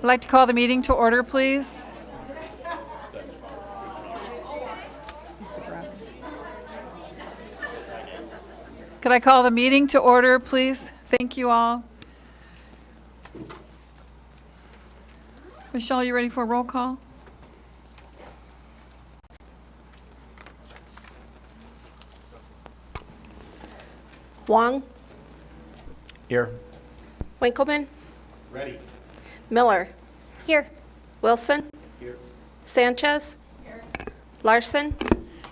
I'd like to call the meeting to order, please. Could I call the meeting to order, please? Thank you all. Michelle, you ready for a roll call? Wong, Here. Winkleman, Ready. Miller, Here. Wilson, Here. Sanchez, Larson,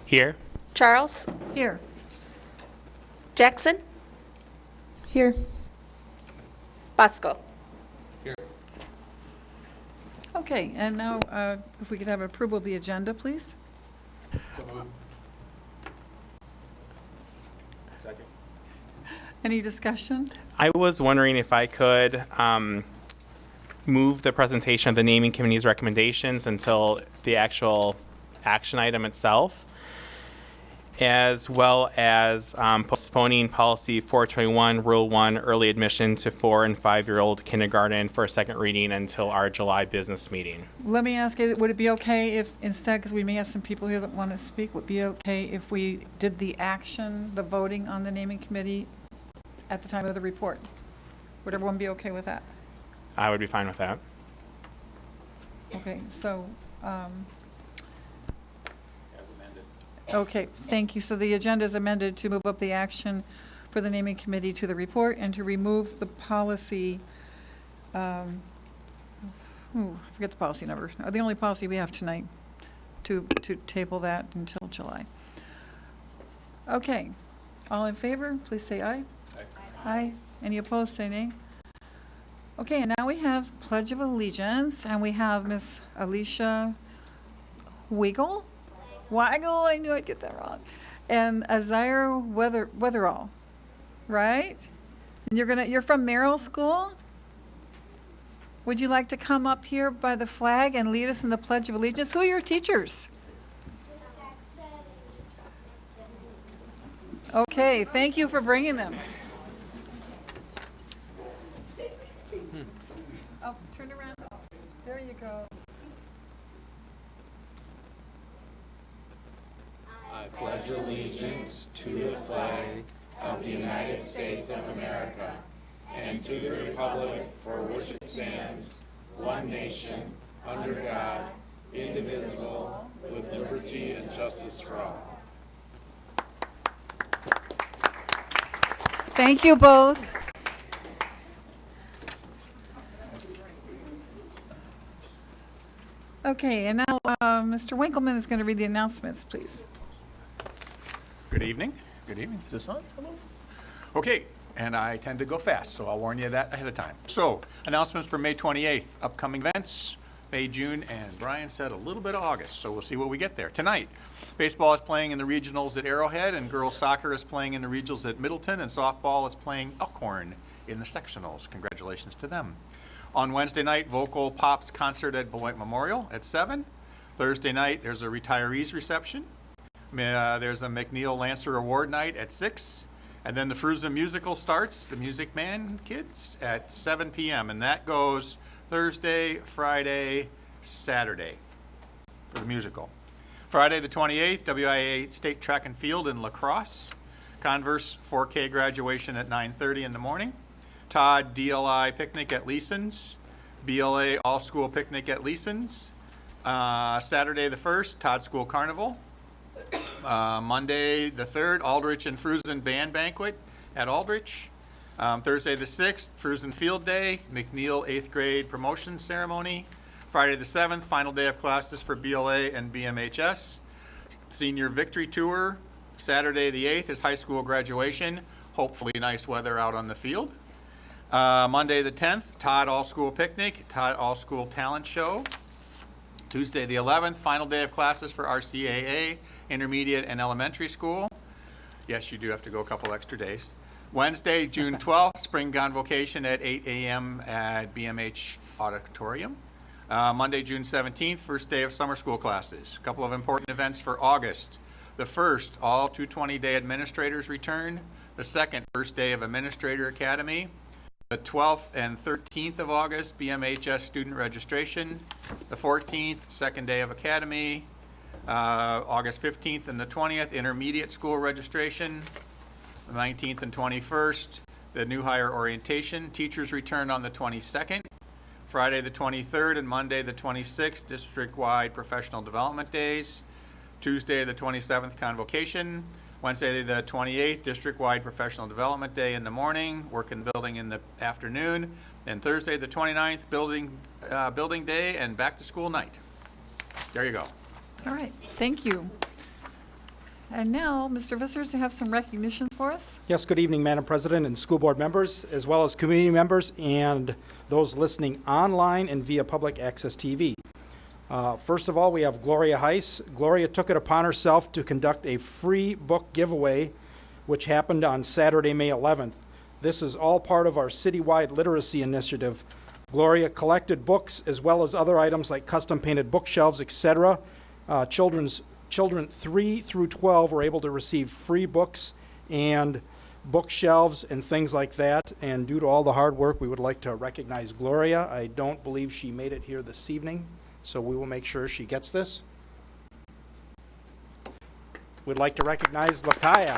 Here. Charles, Here. Jackson, Here. Bosco. Here. Okay, and now if we could have approval of the agenda, please. Second. Any discussion? I was wondering if I could move the presentation of the naming committee's recommendations until the actual action item itself, as well as postponing policy 421, Rule 1, early admission to 4- and 5-year-old kindergarten for a second reading until our July business meeting. Let me ask you, would it be okay if instead, because we may have some people here that want to speak, would it be okay if we did the action, the voting on the naming committee at the time of the report? Would everyone be okay with that? I would be fine with that. Okay, so, okay, thank you. So the agenda is amended to move up the action for the naming committee to the report and to remove the policy, I forget the policy number, the only policy we have tonight, to table that until July. Okay, all in favor, please say aye. Aye. Any opposed, say nay. Okay, and now we have Pledge of Allegiance, and we have Miss Alicia Weigel, I knew I'd get that wrong, and Azire Weatherall, right? And you're from Merrill School? Would you like to come up here by the flag and lead us in the Pledge of Allegiance? Who are your teachers? Okay, thank you for bringing them. Oh, turn around. There you go. I pledge allegiance to the flag of the United States of America and to the republic for which it stands, one nation, under God, indivisible, with liberty and justice for all. Thank you both. Okay, and now Mr. Winkleman is going to read the announcements, please. Good evening. Good evening. Is this on? Hello? Okay, and I tend to go fast, so I'll warn you that ahead of time. So, announcements for May 28th, upcoming events, May, June, and Brian said a little bit of August, so we'll see what we get there. Tonight, baseball is playing in the regionals at Arrowhead, and girls soccer is playing in the regionals at Middleton, and softball is playing Elkhorn in the sectionals. Congratulations to them. On Wednesday night, Vocal Pops concert at Beloit Memorial at 7. Thursday night, there's a retirees reception. There's a McNeil Lancer Award night at 6. And then the Fruza musical starts, the Music Man Kids, at 7 p.m. And that goes Thursday, Friday, Saturday for the musical. Friday the 28th, WIA State Track and Field in La Crosse. Converse 4K graduation at 9:30 in the morning. Todd DLI picnic at Leeson's. BLA all-school picnic at Leeson's. Saturday the 1st, Todd School Carnival. Monday the 3rd, Aldrich and Fruzen Band Banquet at Aldrich. Thursday the 6th, Fruzen Field Day, McNeil 8th grade promotion ceremony. Friday the 7th, final day of classes for BLA and BMHS. Senior Victory Tour. Saturday the 8th is high school graduation. Hopefully nice weather out on the field. Monday the 10th, Todd All-School Picnic, Todd All-School Talent Show. Tuesday the 11th, final day of classes for RCAA, intermediate and elementary school. Yes, you do have to go a couple extra days. Wednesday, June 12th, spring convocation at 8 a.m. at BMH Auditorium. Monday, June 17th, first day of summer school classes. A couple of important events for August. The first, all 220-day administrators return. The second, first day of Administrator Academy. The 12th and 13th of August, BMHS student registration. The 14th, second day of academy. August 15th and the 20th, intermediate school registration. The 19th and 21st, the new hire orientation. Teachers return on the 22nd. Friday the 23rd and Monday the 26th, district-wide professional development days. Tuesday the 27th, convocation. Wednesday the 28th, district-wide professional development day in the morning, work in building in the afternoon. And Thursday the 29th, building day and back-to-school night. There you go. All right, thank you. And now, Mr. Vissers, you have some recognitions for us? Yes, good evening, Madam President and school board members, as well as community members and those listening online and via public access TV. First of all, we have Gloria Heiss. Gloria took it upon herself to conduct a free book giveaway, which happened on Saturday, May 11th. This is all part of our citywide literacy initiative. Gloria collected books as well as other items like custom-painted bookshelves, etc. Children 3 through 12 were able to receive free books and bookshelves and things like that. And due to all the hard work, we would like to recognize Gloria. I don't believe she made it here this evening, so we will make sure she gets this. We'd like to recognize Lakaya.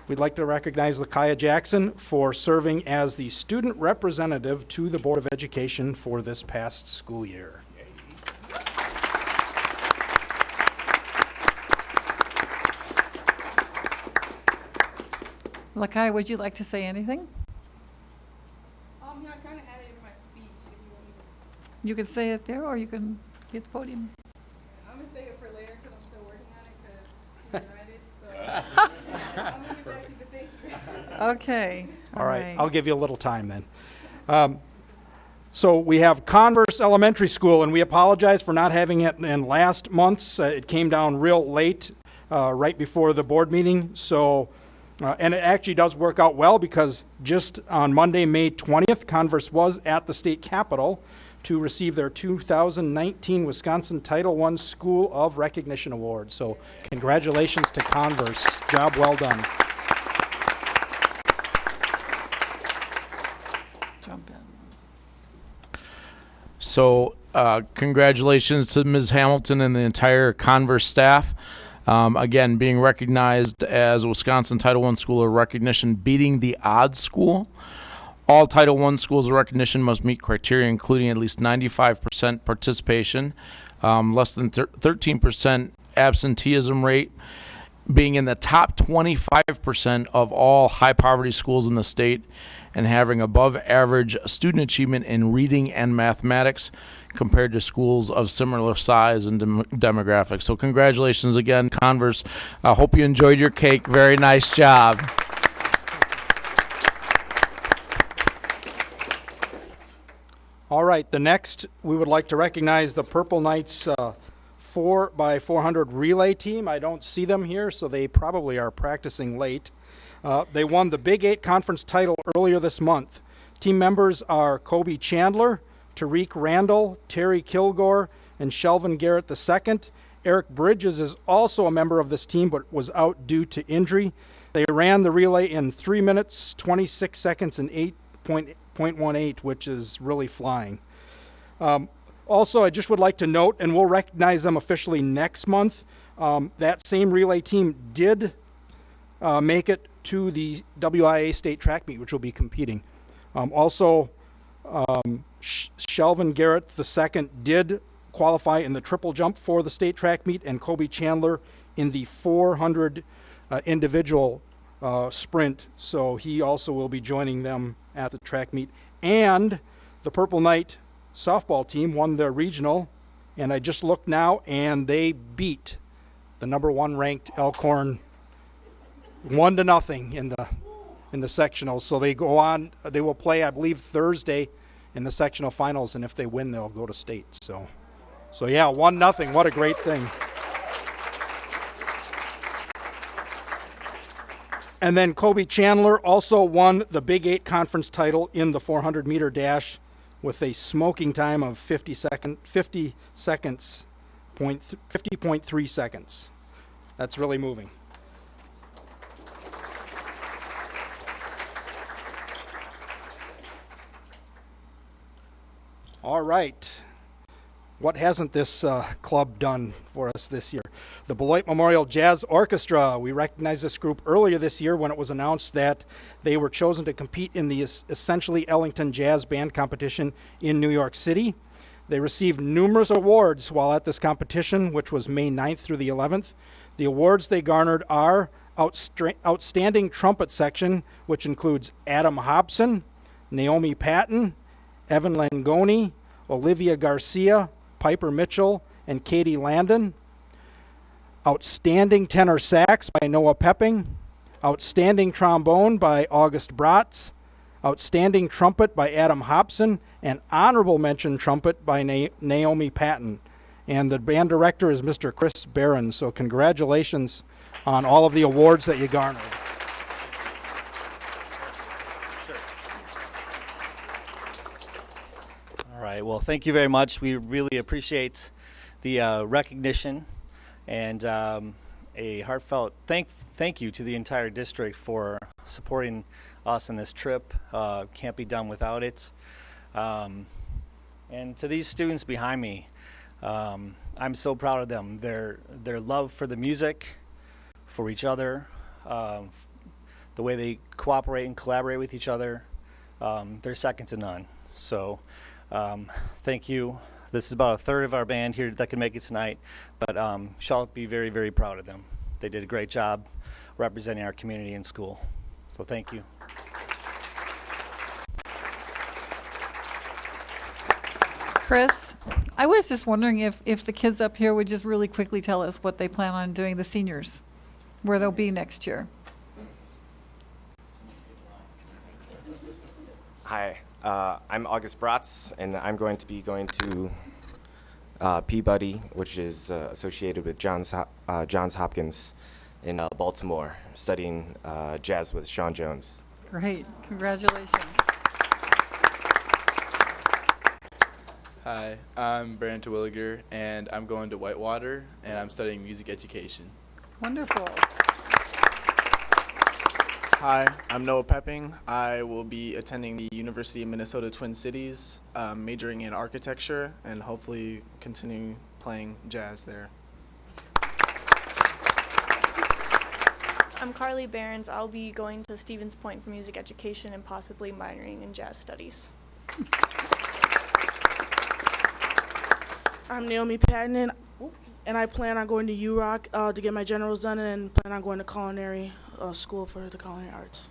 We'd like to recognize Lakaya Jackson for serving as the student representative to the Board of Education for this past school year. Lakai, would you like to say anything? Yeah, I kind of added it in my speech if you want me to. You can say it there, or you can get the podium. I'm going to save it for later because I'm still working on it because senioritis, so I'm going to get back to you, but thank you. Okay. All right, I'll give you a little time then. So we have Converse Elementary School, and we apologize for not having it in last month's. It came down real late, right before the board meeting. So, and it actually does work out well because just on Monday, May 20th, Converse was at the state capitol to receive their 2019 Wisconsin Title I School of Recognition Award. So congratulations to Converse. Job well done. Jump in. So congratulations to Ms. Hamilton and the entire Converse staff. Again, being recognized as a Wisconsin Title I School of Recognition, beating the odds school. All Title I schools of recognition must meet criteria including at least 95% participation, less than 13% absenteeism rate, being in the top 25% of all high poverty schools in the state, and having above average student achievement in reading and mathematics compared to schools of similar size and demographics. So congratulations again, Converse. I hope you enjoyed your cake. Very nice job. All right, the next, we would like to recognize the Purple Knights 4x400 relay team. I don't see them here, so they probably are practicing late. They won the Big 8 conference title earlier this month. Team members are Kobe Chandler, Tariq Randall, Terry Kilgore, and Shelvin Garrett II. Eric Bridges is also a member of this team, but was out due to injury. They ran the relay in 3 minutes, 26 seconds, and 8.18, which is really flying. Also, I just would like to note, and we'll recognize them officially next month, that same relay team did make it to the WIA state track meet, which will be competing. Shelvin Garrett II did qualify in the triple jump for the state track meet, and Kobe Chandler in the 400 individual sprint. So he also will be joining them at the track meet. And the Purple Knight softball team won their regional, and I just looked now, and they beat the number 1 ranked Elkhorn 1-0 in the sectionals. So they go on. They will play, I believe, Thursday in the sectional finals, and if they win, they'll go to state. So yeah, 1-0. What a great thing. And then Kobe Chandler also won the Big 8 conference title in the 400-meter dash with a smoking time of 50.3 seconds. That's really moving. All right. What hasn't this club done for us this year? The Beloit Memorial Jazz Orchestra. We recognized this group earlier this year when it was announced that they were chosen to compete in the Essentially Ellington Jazz Band Competition in New York City. They received numerous awards while at this competition, which was May 9th through the 11th. The awards they garnered are Outstanding Trumpet Section, which includes Adam Hobson, Naomi Patton, Evan Langoni, Olivia Garcia, Piper Mitchell, and Katie Landon. Outstanding Tenor Sax by Noah Pepping. Outstanding Trombone by August Bratz. Outstanding Trumpet by Adam Hobson. And Honorable Mention Trumpet by Naomi Patton. And the band director is Mr. Chris Barron. So congratulations on all of the awards that you garnered. All right, well, thank you very much. We really appreciate the recognition and a heartfelt thank you to the entire district for supporting us in this trip. Can't be done without it. And to these students behind me, I'm so proud of them. Their love for the music, for each other, the way they cooperate and collaborate with each other, they're second to none. So thank you. This is about a third of our band here that can make it tonight, but shall be very, very proud of them. They did a great job representing our community and school. So thank you. Chris, I was just wondering if the kids up here would just really quickly tell us what they plan on doing, the seniors, where they'll be next year. Hi, I'm August Bratz, and I'm going to be going to Peabody, which is associated with Johns Hopkins in Baltimore, studying jazz with Sean Jones. Great, congratulations. Hi, I'm Brandon Terwilliger, and I'm going to Whitewater, and I'm studying music education. Wonderful. Hi, I'm Noah Pepping. I will be attending the University of Minnesota Twin Cities, majoring in architecture, and hopefully continuing playing jazz there. I'm Carly Behrens. I'll be going to Stevens Point for music education and possibly minoring in jazz studies. I'm Naomi Patton, and I plan on going to UROC to get my generals done, and plan on going to culinary school for the culinary arts.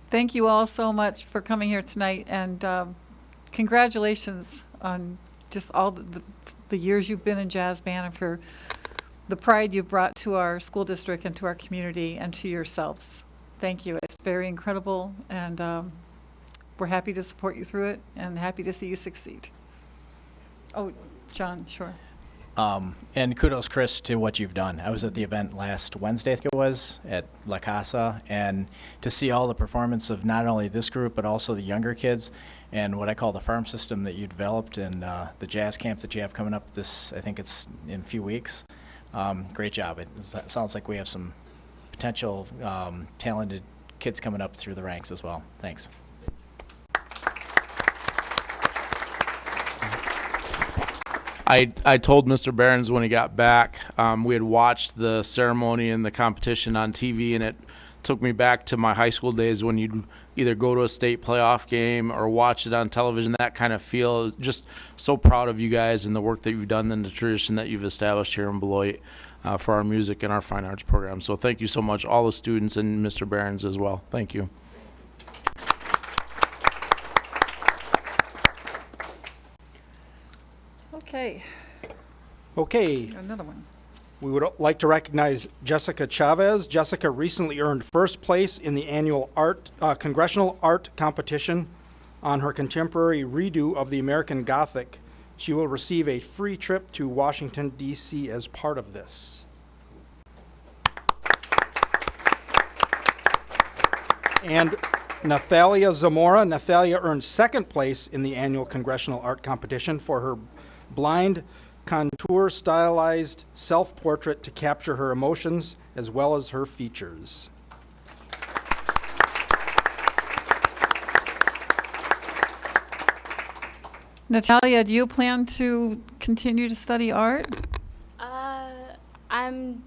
Thank you all so much for coming here tonight, and congratulations on just all the years you've been in jazz band and for the pride you've brought to our school district and to our community and to yourselves. Thank you. It's very incredible, and we're happy to support you through it and happy to see you succeed. Oh, John, sure. And kudos, Chris, to what you've done. I was at the event last Wednesday, I think it was, at La Casa, and to see all the performance of not only this group, but also the younger kids, and what I call the farm system that you developed, and the jazz camp that you have coming up I think it's in a few weeks. Great job. It sounds like we have some potential talented kids coming up through the ranks as well. Thanks. I told Mr. Behrens when he got back, we had watched the ceremony and the competition on TV, and it took me back to my high school days when you'd either go to a state playoff game or watch it on television, that kind of feel. Just so proud of you guys and the work that you've done and the tradition that you've established here in Beloit for our music and our fine arts program. So thank you so much, all the students and Mr. Behrens as well. Thank you. Okay. Another one. We would like to recognize Jessica Chavez. Jessica recently earned first place in the annual Congressional Art Competition on her contemporary redo of the American Gothic. She will receive a free trip to Washington, D.C. as part of this. And Nathalia Zamora. Nathalia earned second place in the annual Congressional Art Competition for her blind contour stylized self-portrait to capture her emotions as well as her features. Natalia, do you plan to continue to study art? I'm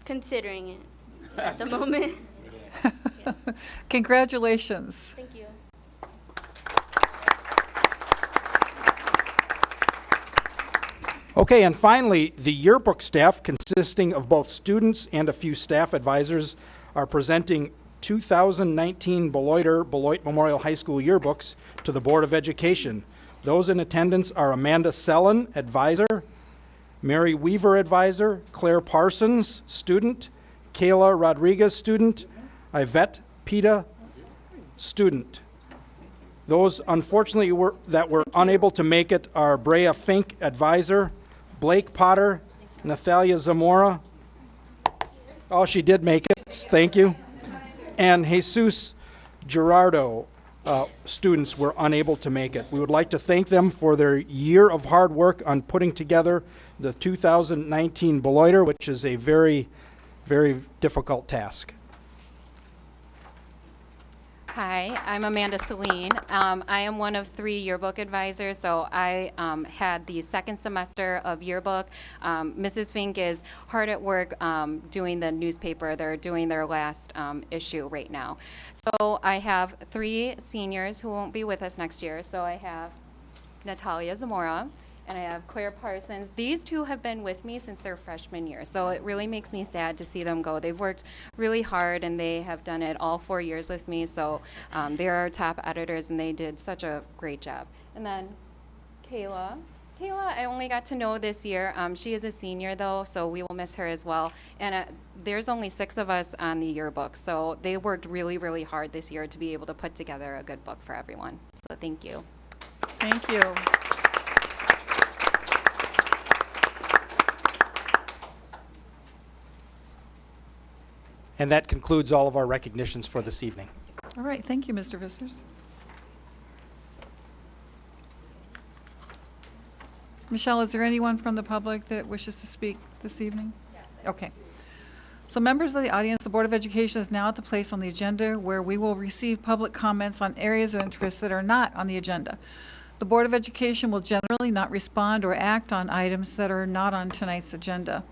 considering it at the moment. Congratulations. Thank you. Okay, and finally, the yearbook staff, consisting of both students and a few staff advisors, are presenting 2019 Beloit Memorial High School yearbooks to the Board of Education. Those in attendance are Amanda Sellen, advisor, Mary Weaver, advisor, Claire Parsons, student, Kayla Rodriguez, student, Yvette Pita, student. Those, unfortunately, that were unable to make it are Brea Fink, advisor, Blake Potter, Nathalia Zamora. Oh, she did make it. Thank you. And Jesus Gerardo, students were unable to make it. We would like to thank them for their year of hard work on putting together the 2019 Beloiter, which is a very, very difficult task. Hi, I'm Amanda Celine. I am one of 3 yearbook advisors, so I had the second semester of yearbook. Mrs. Fink is hard at work doing the newspaper. They're doing their last issue right now. So I have 3 seniors who won't be with us next year. So I have Natalia Zamora, and I have Claire Parsons. These 2 have been with me since their freshman year, so it really makes me sad to see them go. They've worked really hard, and they have done it all 4 years with me, so they're our top editors, and they did such a great job. And then Kayla, I only got to know this year. She is a senior, though, so we will miss her as well. And there's only 6 of us on the yearbook, so they worked really, really hard this year to be able to put together a good book for everyone. So thank you. Thank you. And that concludes all of our recognitions for this evening. All right, thank you, Mr. Vissers. Michelle, is there anyone from the public that wishes to speak this evening? Yes. Okay. So members of the audience, the Board of Education is now at the place on the agenda where we will receive public comments on areas of interest that are not on the agenda. The Board of Education will generally not respond or act on items that are not on tonight's agenda.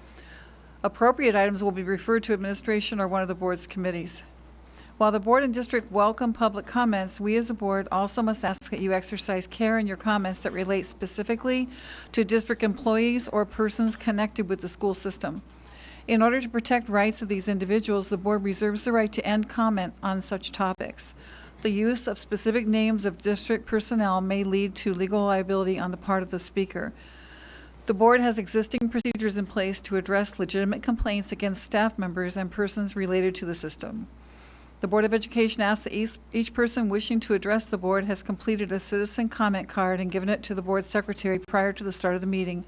Appropriate items will be referred to administration or one of the board's committees. While the board and district welcome public comments, we as a board also must ask that you exercise care in your comments that relate specifically to district employees or persons connected with the school system. In order to protect rights of these individuals, the board reserves the right to end comment on such topics. The use of specific names of district personnel may lead to legal liability on the part of the speaker. The board has existing procedures in place to address legitimate complaints against staff members and persons related to the system. The Board of Education asks that each person wishing to address the board has completed a citizen comment card and given it to the board secretary prior to the start of the meeting.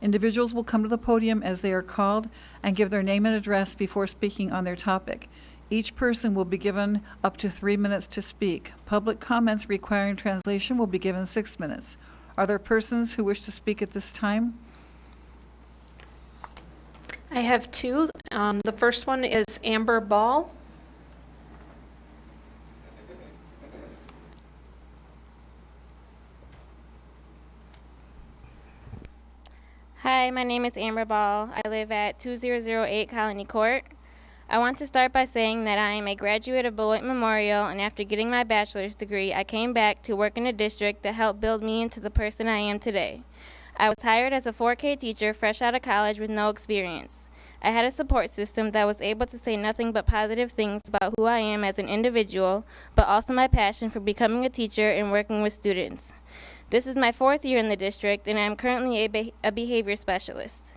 Individuals will come to the podium as they are called and give their name and address before speaking on their topic. Each person will be given up to 3 minutes to speak. Public comments requiring translation will be given 6 minutes. Are there persons who wish to speak at this time? I have 2. The first one is Amber Ball. Hi, my name is Amber Ball. I live at 2008 Colony Court. I want to start by saying that I am a graduate of Beloit Memorial, and after getting my bachelor's degree, I came back to work in a district that helped build me into the person I am today. I was hired as a 4K teacher fresh out of college with no experience. I had a support system that was able to say nothing but positive things about who I am as an individual, but also my passion for becoming a teacher and working with students. This is my 4th year in the district, and I am currently a behavior specialist.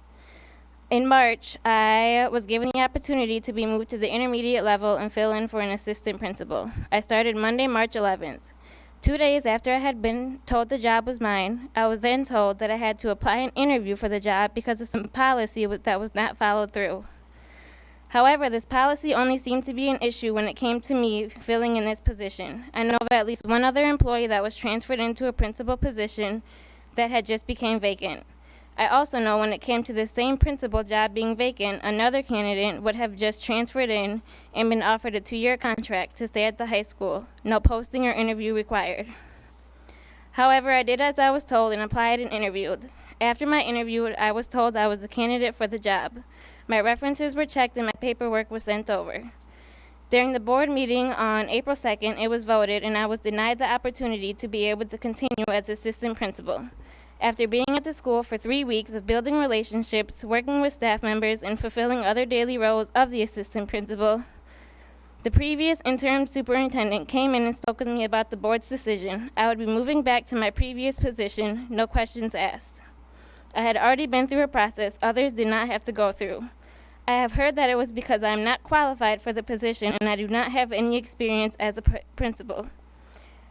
In March, I was given the opportunity to be moved to the intermediate level and fill in for an assistant principal. I started Monday, March 11th. 2 days after I had been told the job was mine, I was then told that I had to apply and interview for the job because of some policy that was not followed through. However, this policy only seemed to be an issue when it came to me filling in this position. I know of at least one other employee that was transferred into a principal position that had just became vacant. I also know when it came to the same principal job being vacant, another candidate would have just transferred in and been offered a 2-year contract to stay at the high school, no posting or interview required. However, I did as I was told and applied and interviewed. After my interview, I was told I was a candidate for the job. My references were checked and my paperwork was sent over. During the board meeting on April 2nd, it was voted and I was denied the opportunity to be able to continue as assistant principal. After being at the school for 3 weeks of building relationships, working with staff members, and fulfilling other daily roles of the assistant principal, the previous interim superintendent came in and spoke with me about the board's decision. I would be moving back to my previous position, no questions asked. I had already been through a process others did not have to go through. I have heard that it was because I am not qualified for the position and I do not have any experience as a principal.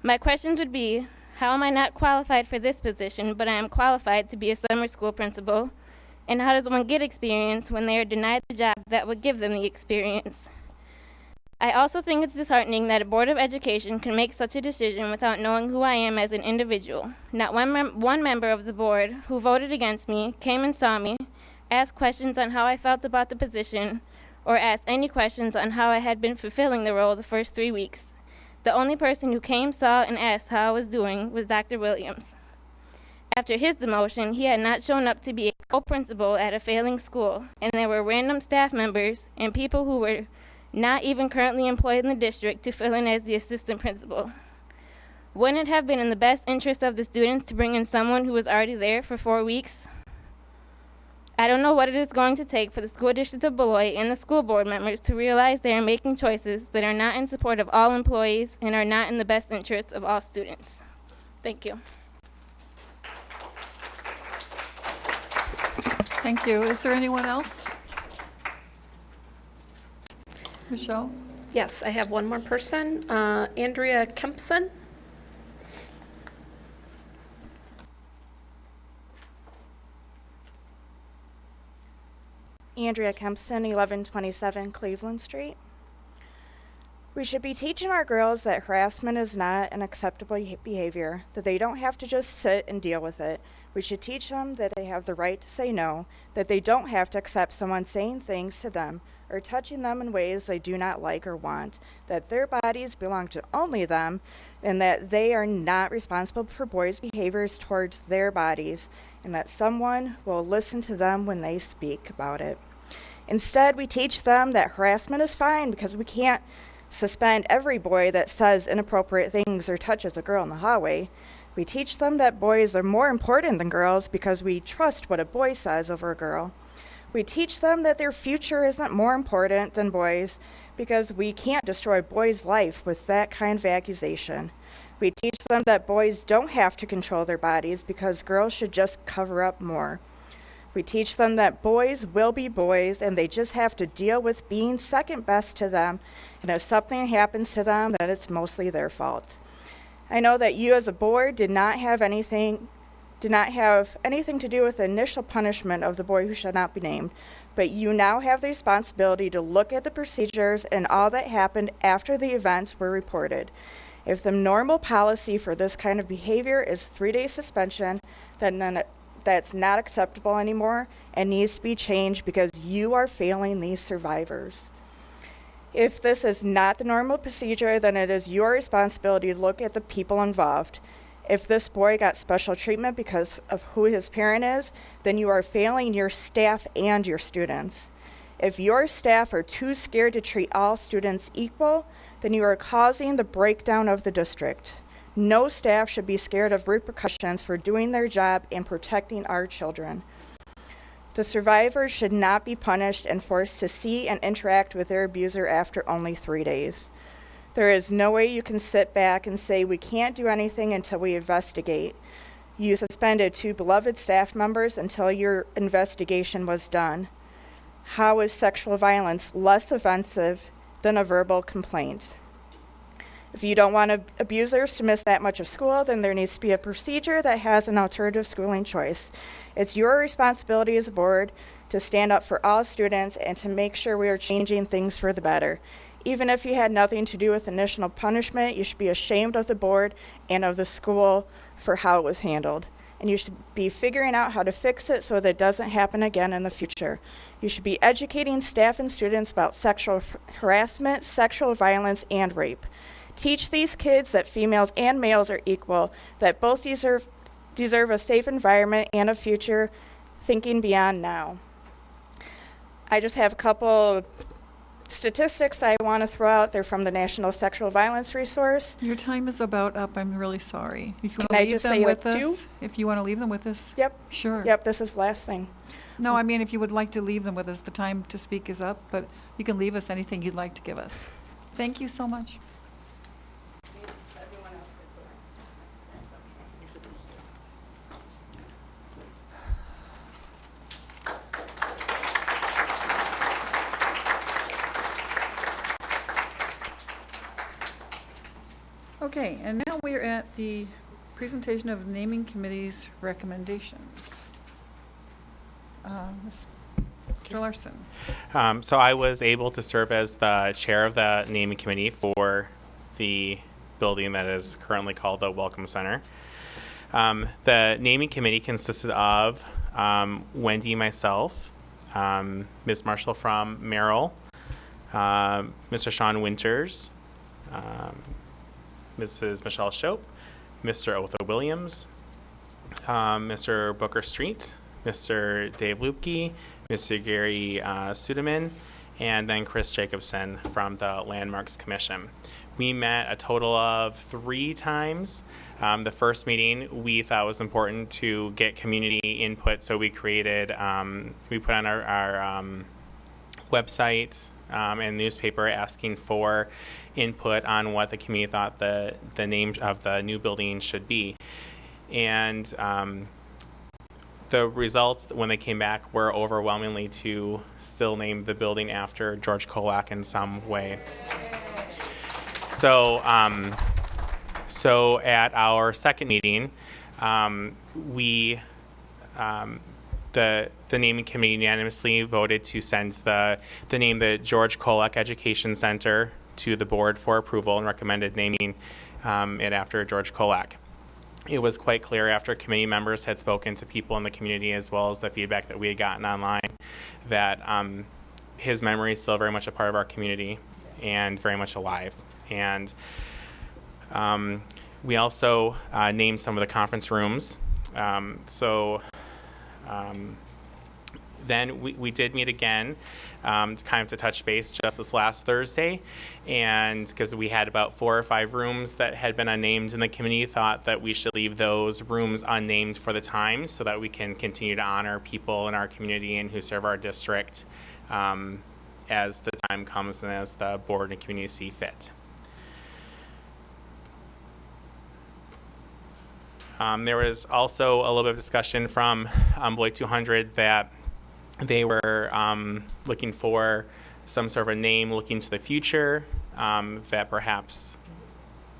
My questions would be, how am I not qualified for this position, but I am qualified to be a summer school principal? And how does one get experience when they are denied the job that would give them the experience? I also think it's disheartening that a Board of Education can make such a decision without knowing who I am as an individual. Not one member of the board who voted against me came and saw me, asked questions on how I felt about the position, or asked any questions on how I had been fulfilling the role the first 3 weeks. The only person who came, saw, and asked how I was doing was Dr. Williams. After his demotion, he had not shown up to be a co-principal at a failing school, and there were random staff members and people who were not even currently employed in the district to fill in as the assistant principal. Wouldn't it have been in the best interest of the students to bring in someone who was already there for 4 weeks? I don't know what it is going to take for the school district of Beloit and the school board members to realize they are making choices that are not in support of all employees and are not in the best interest of all students. Thank you. Thank you. Is there anyone else? Michelle? Yes, I have one more person, Andrea Kempson. Andrea Kempson, 1127 Cleveland Street. We should be teaching our girls that harassment is not an acceptable behavior, that they don't have to just sit and deal with it. We should teach them that they have the right to say no, that they don't have to accept someone saying things to them or touching them in ways they do not like or want, that their bodies belong to only them, and that they are not responsible for boys' behaviors towards their bodies, and that someone will listen to them when they speak about it. Instead, we teach them that harassment is fine because we can't suspend every boy that says inappropriate things or touches a girl in the hallway. We teach them that boys are more important than girls because we trust what a boy says over a girl. We teach them that their future isn't more important than boys because we can't destroy boys' life with that kind of accusation. We teach them that boys don't have to control their bodies because girls should just cover up more. We teach them that boys will be boys and they just have to deal with being second best to them, and if something happens to them, that it's mostly their fault. I know that you as a board did not have anything to do with the initial punishment of the boy who shall not be named, but you now have the responsibility to look at the procedures and all that happened after the events were reported. If the normal policy for this kind of behavior is 3-day suspension, then that's not acceptable anymore and needs to be changed because you are failing these survivors. If this is not the normal procedure, then it is your responsibility to look at the people involved. If this boy got special treatment because of who his parent is, then you are failing your staff and your students. If your staff are too scared to treat all students equal, then you are causing the breakdown of the district. No staff should be scared of repercussions for doing their job and protecting our children. The survivors should not be punished and forced to see and interact with their abuser after only 3 days. There is no way you can sit back and say we can't do anything until we investigate. You suspended 2 beloved staff members until your investigation was done. How is sexual violence less offensive than a verbal complaint? If you don't want abusers to miss that much of school, then there needs to be a procedure that has an alternative schooling choice. It's your responsibility as a board to stand up for all students and to make sure we are changing things for the better. Even if you had nothing to do with initial punishment, you should be ashamed of the board and of the school for how it was handled. and you should be figuring out how to fix it so that it doesn't happen again in the future. You should be educating staff and students about sexual harassment, sexual violence, and rape. Teach these kids that females and males are equal, that both deserve a safe environment and a future, thinking beyond now. I just have a couple statistics I want to throw out. They're from the National Sexual Violence Resource. Your time is about up. I'm really sorry. If you want Can to I leave just them say, with like, us, two? if you want to leave them with us, Yep. sure. Yep, this is the last thing. No, I mean, if you would like to leave them with us, the time to speak is up, but you can leave us anything you'd like to give us. Thank you so much. Okay, and now we're at the presentation of naming committee's recommendations. Mr. Larson. So I was able to serve as the chair of the naming committee for the building that is currently called the Welcome Center. The naming committee consisted of Wendy, myself, Ms. Marshall from Merrill, Mr. Sean Winters, Mrs. Michelle Shope, Mr. Otho Williams, Mr. Booker Street, Mr. Dave Lupke, Mr. Gary Suderman, and then Chris Jacobson from the Landmarks Commission. We met a total of 3 times. The first meeting we thought was important to get community input, so we created, we put on our website and newspaper asking for input on what the community thought the name of the new building should be. And the results, when they came back, were overwhelmingly to still name the building after George Kolak in some way. So, so at our second meeting, we the naming committee unanimously voted to send the name the George Kolak Education Center to the board for approval and recommended naming it after George Kolak. It was quite clear after committee members had spoken to people in the community, as well as the feedback that we had gotten online, that his memory is still very much a part of our community and very much alive. And we also named some of the conference rooms. Then we did meet again, kind of to touch base just this last Thursday, and because we had about 4 or 5 rooms that had been unnamed, and the committee thought that we should leave those rooms unnamed for the time so that we can continue to honor people in our community and who serve our district as the time comes and as the board and community see fit. There was also a little bit of discussion from Beloit 200 that they were looking for some sort of a name looking to the future, that perhaps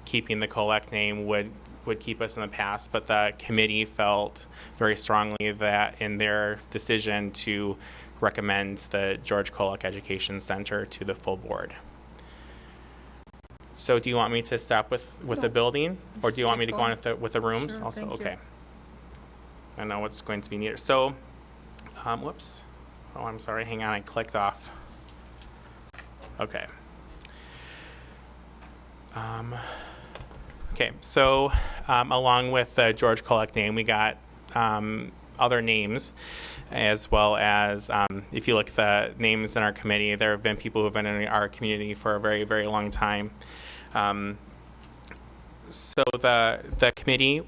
keeping the Kolak name would keep us in the past, but the committee felt very strongly that in their decision to recommend the George Kolak Education Center to the full board. So do you want me to stop with the building, or do you want me to go on with the rooms Sure, also? thank you. Okay. I know what's going to be needed. So, whoops. Oh, I'm sorry. Hang on. I clicked off. Okay. Okay. So, along with the George Kolak name, we got other names, as well as if you look at the names in our committee, there have been people who have been in our community for a very, very long time. So the committee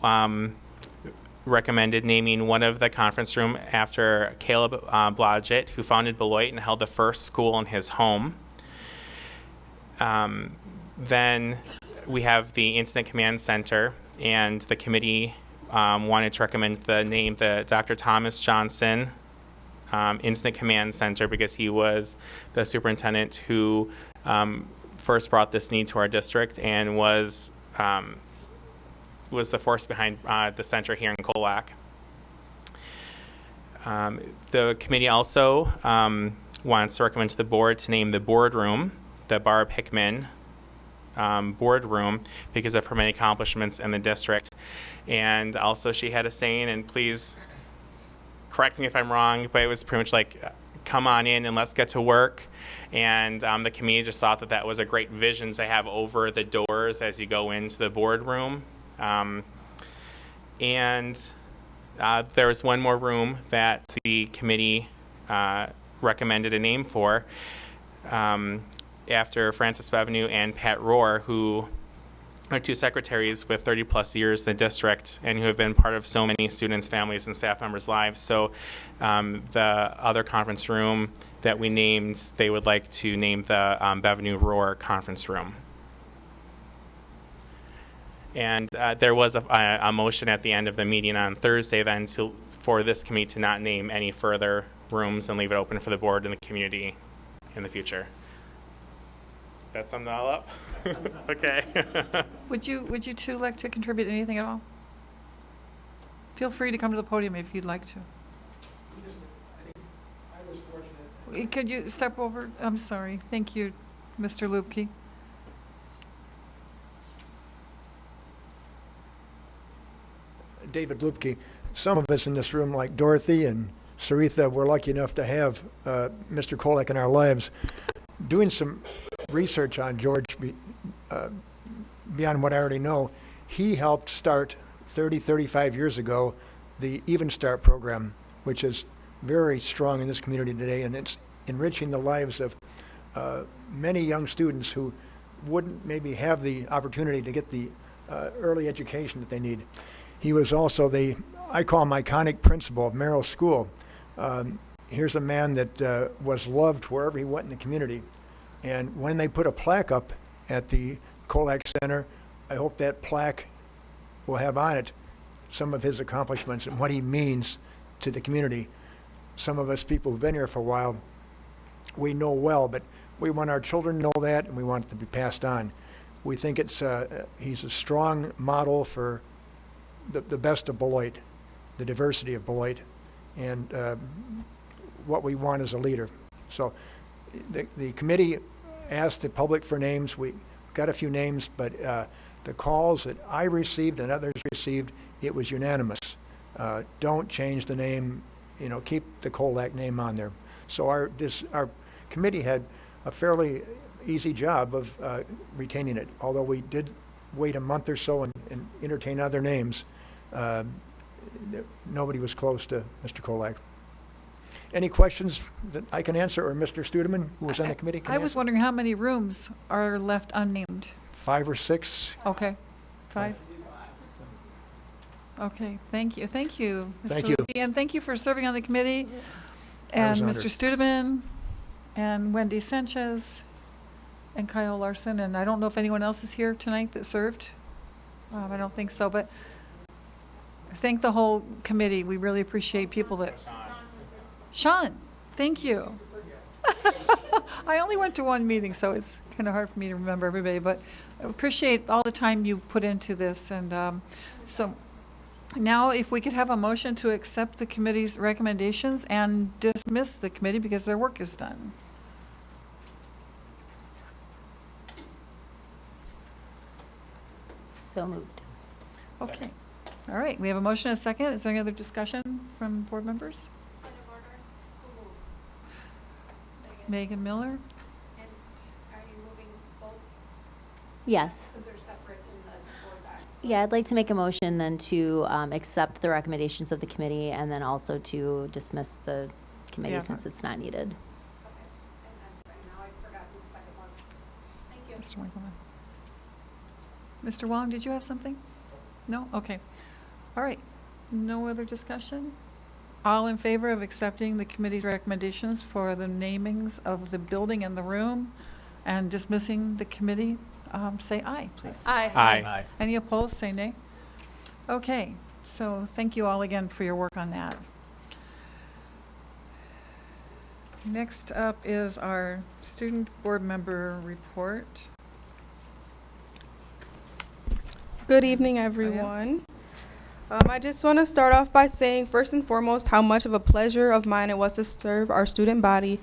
recommended naming one of the conference room after Caleb Blodgett, who founded Beloit and held the first school in his home. Then we have the Incident Command Center, and the committee wanted to recommend the name the Dr. Thomas Johnson Incident Command Center, because he was the superintendent who first brought this need to our district and was the force behind the center here in Kolak. The committee also wants to recommend to the board to name the boardroom the Barb Hickman boardroom because of her many accomplishments in the district. And also she had a saying, and please correct me if I'm wrong, but it was pretty much like, come on in and let's get to work. And the committee just thought that that was a great vision to have over the doors as you go into the boardroom. And there was one more room that the committee recommended a name for after Frances Bevenu and Pat Rohr, who are two secretaries with 30 plus years in the district and who have been part of so many students, families, and staff members' lives. So the other conference room that we named, they would like to name the Bevenu Rohr Conference Room. And there was a motion at the end of the meeting on Thursday then for this committee to not name any further rooms and leave it open for the board and the community in the future. That summed it all up? Okay. Would you two like to contribute anything at all? Feel free to come to the podium if you'd like to. Could you step over? I'm sorry. Thank you, Mr. Lubke. David Lubke. Some of us in this room, like Dorothy and Saritha, were lucky enough to have Mr. Kolek in our lives. Doing some research on George, beyond what I already know, he helped start 35 years ago the Even Start program, which is very strong in this community today, and it's enriching the lives of many young students who wouldn't maybe have the opportunity to get the early education that they need. He was also I call him iconic principal of Merrill School. Here's a man that was loved wherever he went in the community. And when they put a plaque up at the Kolek Center, I hope that plaque will have on it some of his accomplishments and what he means to the community. Some of us people who've been here for a while, we know well, but we want our children to know that, and we want it to be passed on. We think he's a strong model for the best of Beloit, the diversity of Beloit, and what we want as a leader. So the committee asked the public for names. We got a few names, but the calls that I received and others received, it was unanimous. Don't change the name, keep the Kolek name on there. So our committee had a fairly easy job of retaining it, although we did wait a month or so and entertain other names. Nobody was close to Mr. Kolek. Any questions that I can answer, or Mr. Studeman, who was on the committee, can I was answer? wondering how many rooms are left unnamed? 5 or 6. Okay, 5. Okay, thank you. Thank you, Mr. Thank you. Lubke, and thank you for serving on the committee. I And was Mr. Studeman, and Wendy Sanchez, and Kyle Larson, and I don't know if anyone else is here tonight that served. I don't think so, but thank the whole committee. We really appreciate people that... Sean, thank you. I only went to one meeting, so it's kind of hard for me to remember everybody, but I appreciate all the time you put into this. And so now if we could have a motion to accept the committee's recommendations and dismiss the committee because their work is done. So moved. Okay. All right. We have a motion and a second. Is there any other discussion from board members? Megan Miller? Yes. Yeah, I'd like to make a motion then to accept the recommendations of the committee and then also to dismiss the committee since it's not needed. Mr. Winkleman. Mr. Wong, did you have something? No? Okay. All right. No other discussion? All in favor of accepting the committee's recommendations for the namings of the building and the room and dismissing the committee, say aye, please. Aye. Aye. Any opposed, say nay. Okay, so thank you all again for your work on that. Next up is our student board member report. Good evening, everyone. I just want to start off by saying, first and foremost, how much of a pleasure of mine it was to serve our student body,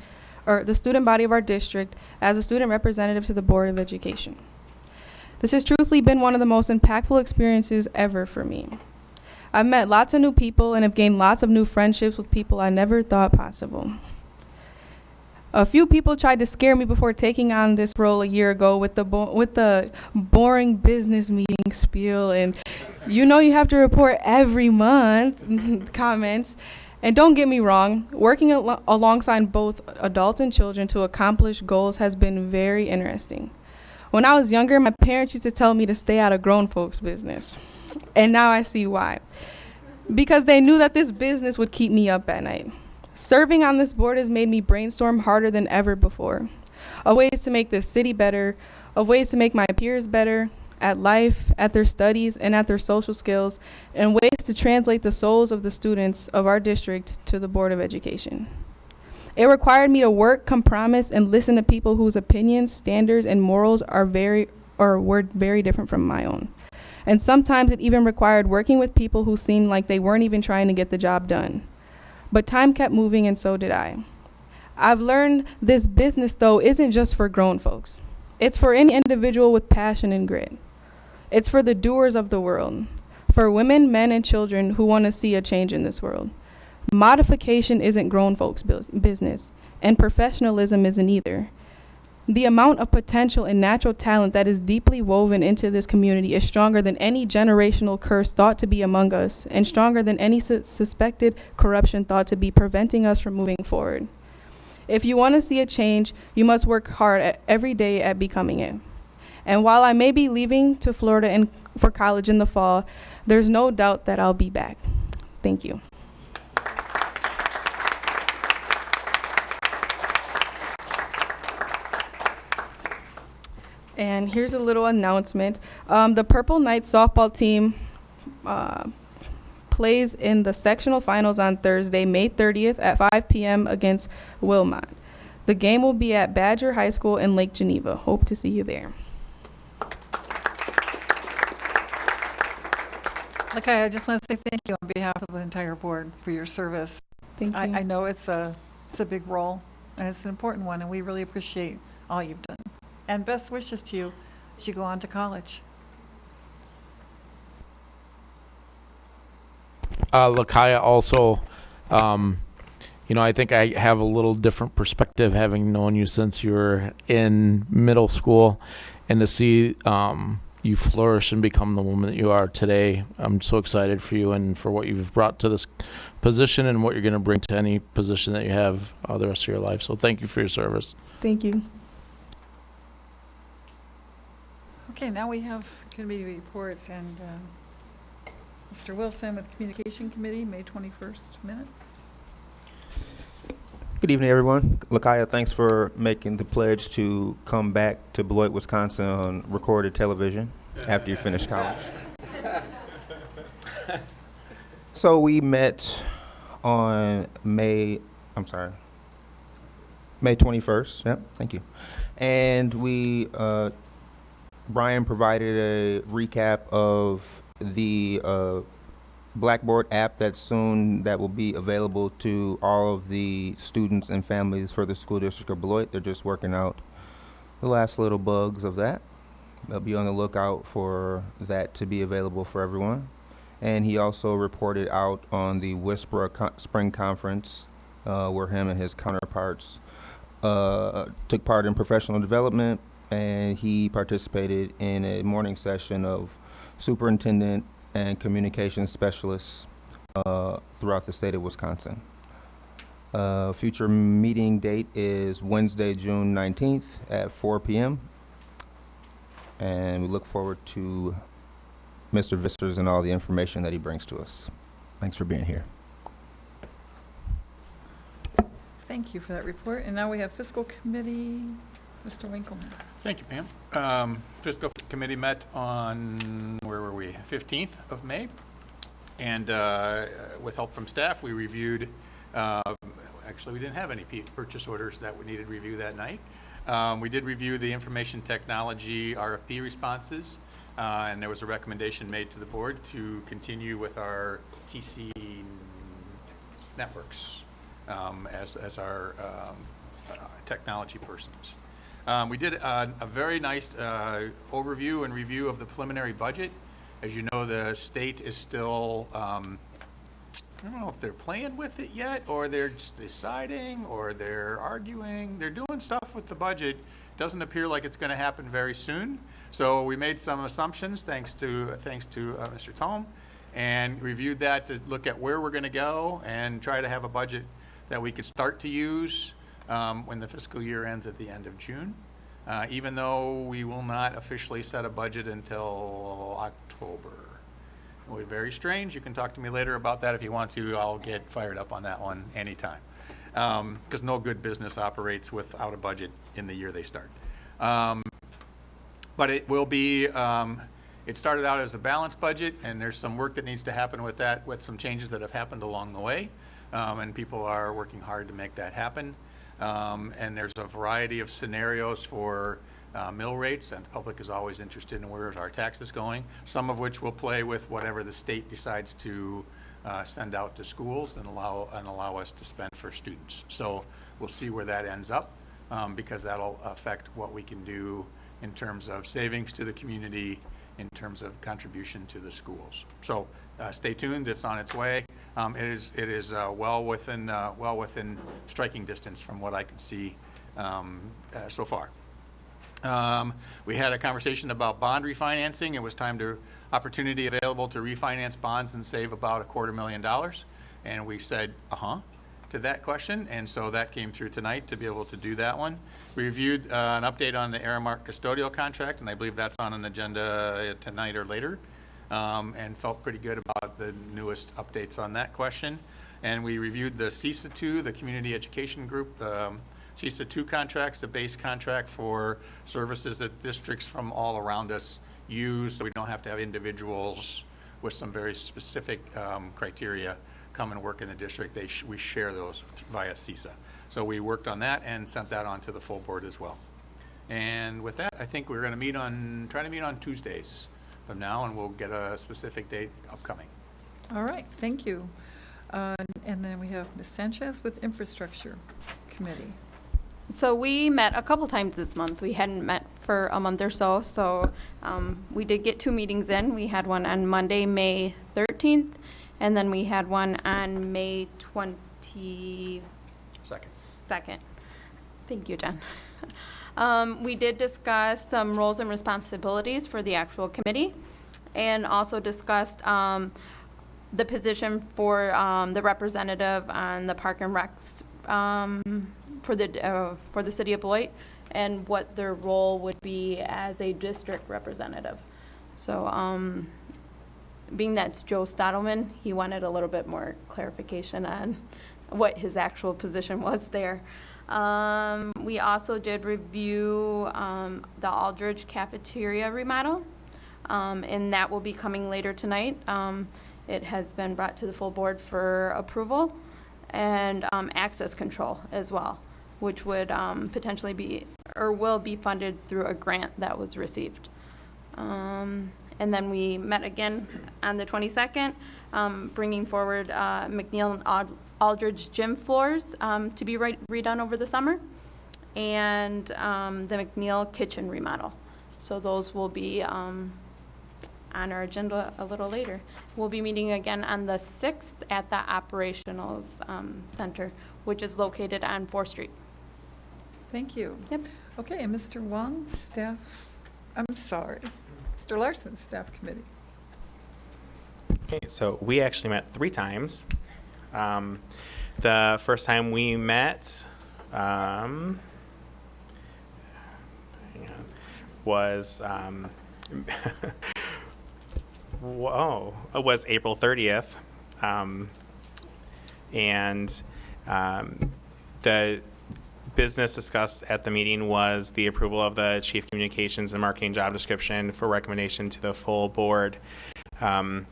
or the student body of our district, as a student representative to the Board of Education. This has truthfully been one of the most impactful experiences ever for me. I've met lots of new people and have gained lots of new friendships with people I never thought possible. A few people tried to scare me before taking on this role a year ago with the boring business meeting spiel and you have to report every month comments. And don't get me wrong, working alongside both adults and children to accomplish goals has been very interesting. When I was younger, my parents used to tell me to stay out of grown folks' business. And now I see why. Because they knew that this business would keep me up at night. Serving on this board has made me brainstorm harder than ever before, of ways to make this city better, of ways to make my peers better at life, at their studies, and at their social skills, and ways to translate the souls of the students of our district to the Board of Education. It required me to work, compromise, and listen to people whose opinions, standards, and morals were very different from my own. And sometimes it even required working with people who seemed like they weren't even trying to get the job done. But time kept moving, and so did I. I've learned this business, though, isn't just for grown folks. It's for any individual with passion and grit. It's for the doers of the world, for women, men, and children who want to see a change in this world. Modification isn't grown folks' business, and professionalism isn't either. The amount of potential and natural talent that is deeply woven into this community is stronger than any generational curse thought to be among us, and stronger than any suspected corruption thought to be preventing us from moving forward. If you want to see a change, you must work hard every day at becoming it. And while I may be leaving to Florida for college in the fall, there's no doubt that I'll be back. Thank you. And here's a little announcement. The Purple Knights softball team plays in the sectional finals on Thursday, May 30th at 5 p.m. against Wilmot. The game will be at Badger High School in Lake Geneva. Hope to see you there. Lakaya, I just want to say thank you on behalf of the entire board for your service. Thank you. I know it's a big role, and it's an important one, and we really appreciate all you've done. And best wishes to you as you go on to college. Lakaya also, I think I have a little different perspective having known you since you were in middle school, and to see you flourish and become the woman that you are today. I'm so excited for you and for what you've brought to this position and what you're going to bring to any position that you have the rest of your life. So thank you for your service. Thank you. Okay, now we have committee reports, and Mr. Wilson with Communication Committee, May 21st minutes. Good evening, everyone. Lakaya, thanks for making the pledge to come back to Beloit, Wisconsin on recorded television after you finish college. So we met on May 21st. Yep, thank you. And we, Brian provided a recap of the Blackboard app that will be available to all of the students and families for the school district of Beloit. They're just working out the last little bugs of that. They'll be on the lookout for that to be available for everyone. And he also reported out on the WISPRA Spring Conference, where him and his counterparts took part in professional development, and he participated in a morning session of superintendent and communications specialists throughout the state of Wisconsin. Future meeting date is Wednesday, June 19th at 4 p.m. And we look forward to Mr. Visters and all the information that he brings to us. Thanks for being here. Thank you for that report. And now we have Fiscal Committee, Mr. Winkleman. Thank you, Pam. Fiscal Committee met on, 15th of May. And with help from staff, we reviewed, actually we didn't have any purchase orders that we needed review that night. We did review the information technology RFP responses, and there was a recommendation made to the board to continue with our TC networks as our technology persons. We did a very nice overview and review of the preliminary budget. As you know, the state is still, I don't know if they're playing with it yet, or they're just deciding, or they're arguing. They're doing stuff with the budget. Doesn't appear like it's going to happen very soon. So we made some assumptions, thanks to Mr. Thome, and reviewed that to look at where we're going to go and try to have a budget that we could start to use when the fiscal year ends at the end of June, even though we will not officially set a budget until October. It was very strange. You can talk to me later about that if you want to. I'll get fired up on that one anytime, because no good business operates without a budget in the year they start. But it will be, it started out as a balanced budget, and there's some work that needs to happen with that, with some changes that have happened along the way. And people are working hard to make that happen. And there's a variety of scenarios for mill rates, and the public is always interested in where our taxes going, some of which will play with whatever the state decides to send out to schools and allow us to spend for students. So we'll see where that ends up, because that'll affect what we can do in terms of savings to the community, in terms of contribution to the schools. So stay tuned, it's on its way. It is well within striking distance from what I could see so far. We had a conversation about bond refinancing. It was opportunity available to refinance bonds and save about $250,000. And we said, to that question, and so that came through tonight to be able to do that one. We reviewed an update on the Aramark custodial contract, and I believe that's on an agenda tonight or later, and felt pretty good about the newest updates on that question. And we reviewed the CISA 2, the Community Education Group, CISA 2 contracts, the base contract for services that districts from all around us use, so we don't have to have individuals with some very specific criteria come and work in the district. We share those via CISA. So we worked on that and sent that on to the full board as well. And with that, I think we're going to try to meet on Tuesdays from now, and we'll get a specific date upcoming. All right, thank you. And then we have Ms. Sanchez with Infrastructure Committee. So we met a couple times this month. We hadn't met for a month or so, we did get 2 meetings in. We had one on Monday, May 13th, and then we had one on May 22nd. Thank you, Jen. We did discuss some roles and responsibilities for the actual committee, and also discussed the position for the representative on the Park and Recs for the city of Beloit, and what their role would be as a district representative. So being that's Joe Stottleman, he wanted a little bit more clarification on what his actual position was there. We also did review the Aldridge cafeteria remodel, and that will be coming later tonight. It has been brought to the full board for approval, and access control as well, which would potentially be, or will be funded through a grant that was received. And then we met again on the 22nd, bringing forward McNeil and Aldridge gym floors to be redone over the summer, and the McNeil kitchen remodel. So those will be on our agenda a little later. We'll be meeting again on the 6th at the Operationals Center, which is located on 4th Street. Thank you. Yep. Okay, and Mr. Wong, Mr. Larson, Staff Committee. Okay, so we actually met 3 times. The first time we met was it was April 30th, and the business discussed at the meeting was the approval of the Chief Communications and Marketing job description for recommendation to the full board, and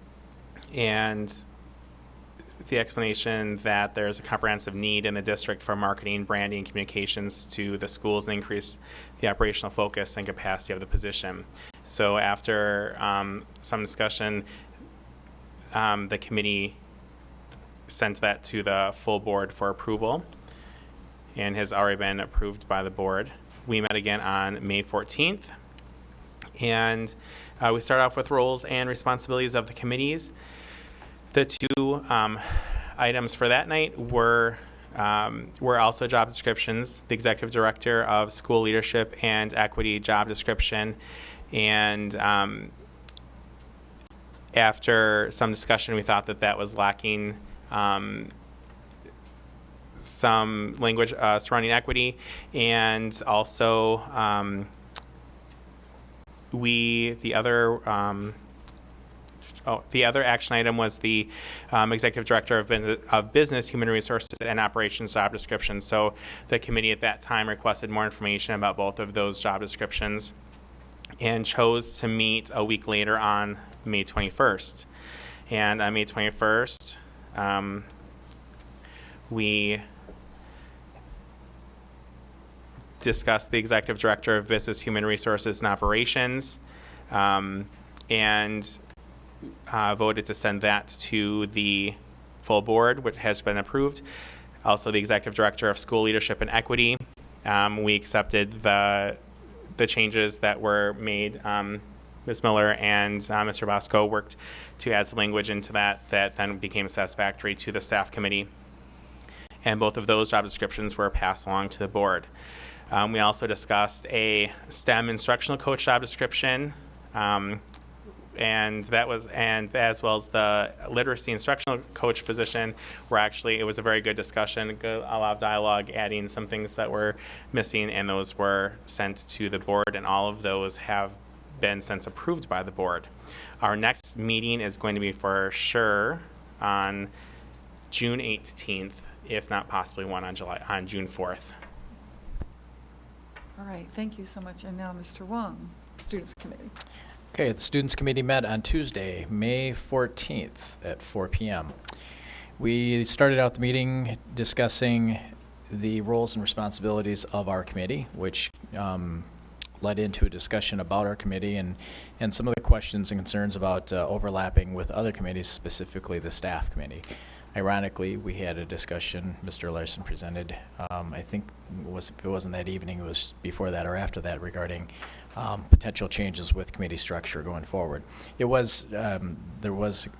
the explanation that there's a comprehensive need in the district for marketing, branding, communications to the schools, and increase the operational focus and capacity of the position. So after some discussion, the committee sent that to the full board for approval, and has already been approved by the board. we met again on May 14th. And we start off with roles and responsibilities of the committees. The two items for that night were also job descriptions, the Executive Director of School Leadership and Equity job description. And after some discussion, we thought that was lacking some language surrounding equity. And also, the other action item was the Executive Director of Business, Human Resources, and Operations job description. So the committee at that time requested more information about both of those job descriptions and chose to meet a week later on May 21st. And on May 21st, we discussed the Executive Director of Business, Human Resources, and Operations, and voted to send that to the full board, which has been approved. Also, the Executive Director of School Leadership and Equity, we accepted the changes that were made. Ms. Miller and Mr. Bosco worked to add some language into that then became satisfactory to the staff committee. And both of those job descriptions were passed along to the board. We also discussed a STEM instructional coach job description, and as well as the literacy instructional coach position, where actually it was a very good discussion, a lot of dialogue, adding some things that were missing, and those were sent to the board, and all of those have been since approved by the board. Our next meeting is going to be for sure on June 18th, if not possibly one on June 4th. All right, thank you so much. And now Mr. Wong, Students Committee. Okay, the Students Committee met on Tuesday, May 14th at 4 p.m. We started out the meeting discussing the roles and responsibilities of our committee, which led into a discussion about our committee and some of the questions and concerns about overlapping with other committees, specifically the staff committee. Ironically, we had a discussion, Mr. Larson presented, I think if it wasn't that evening, it was before that or after that, regarding potential changes with committee structure going forward. There was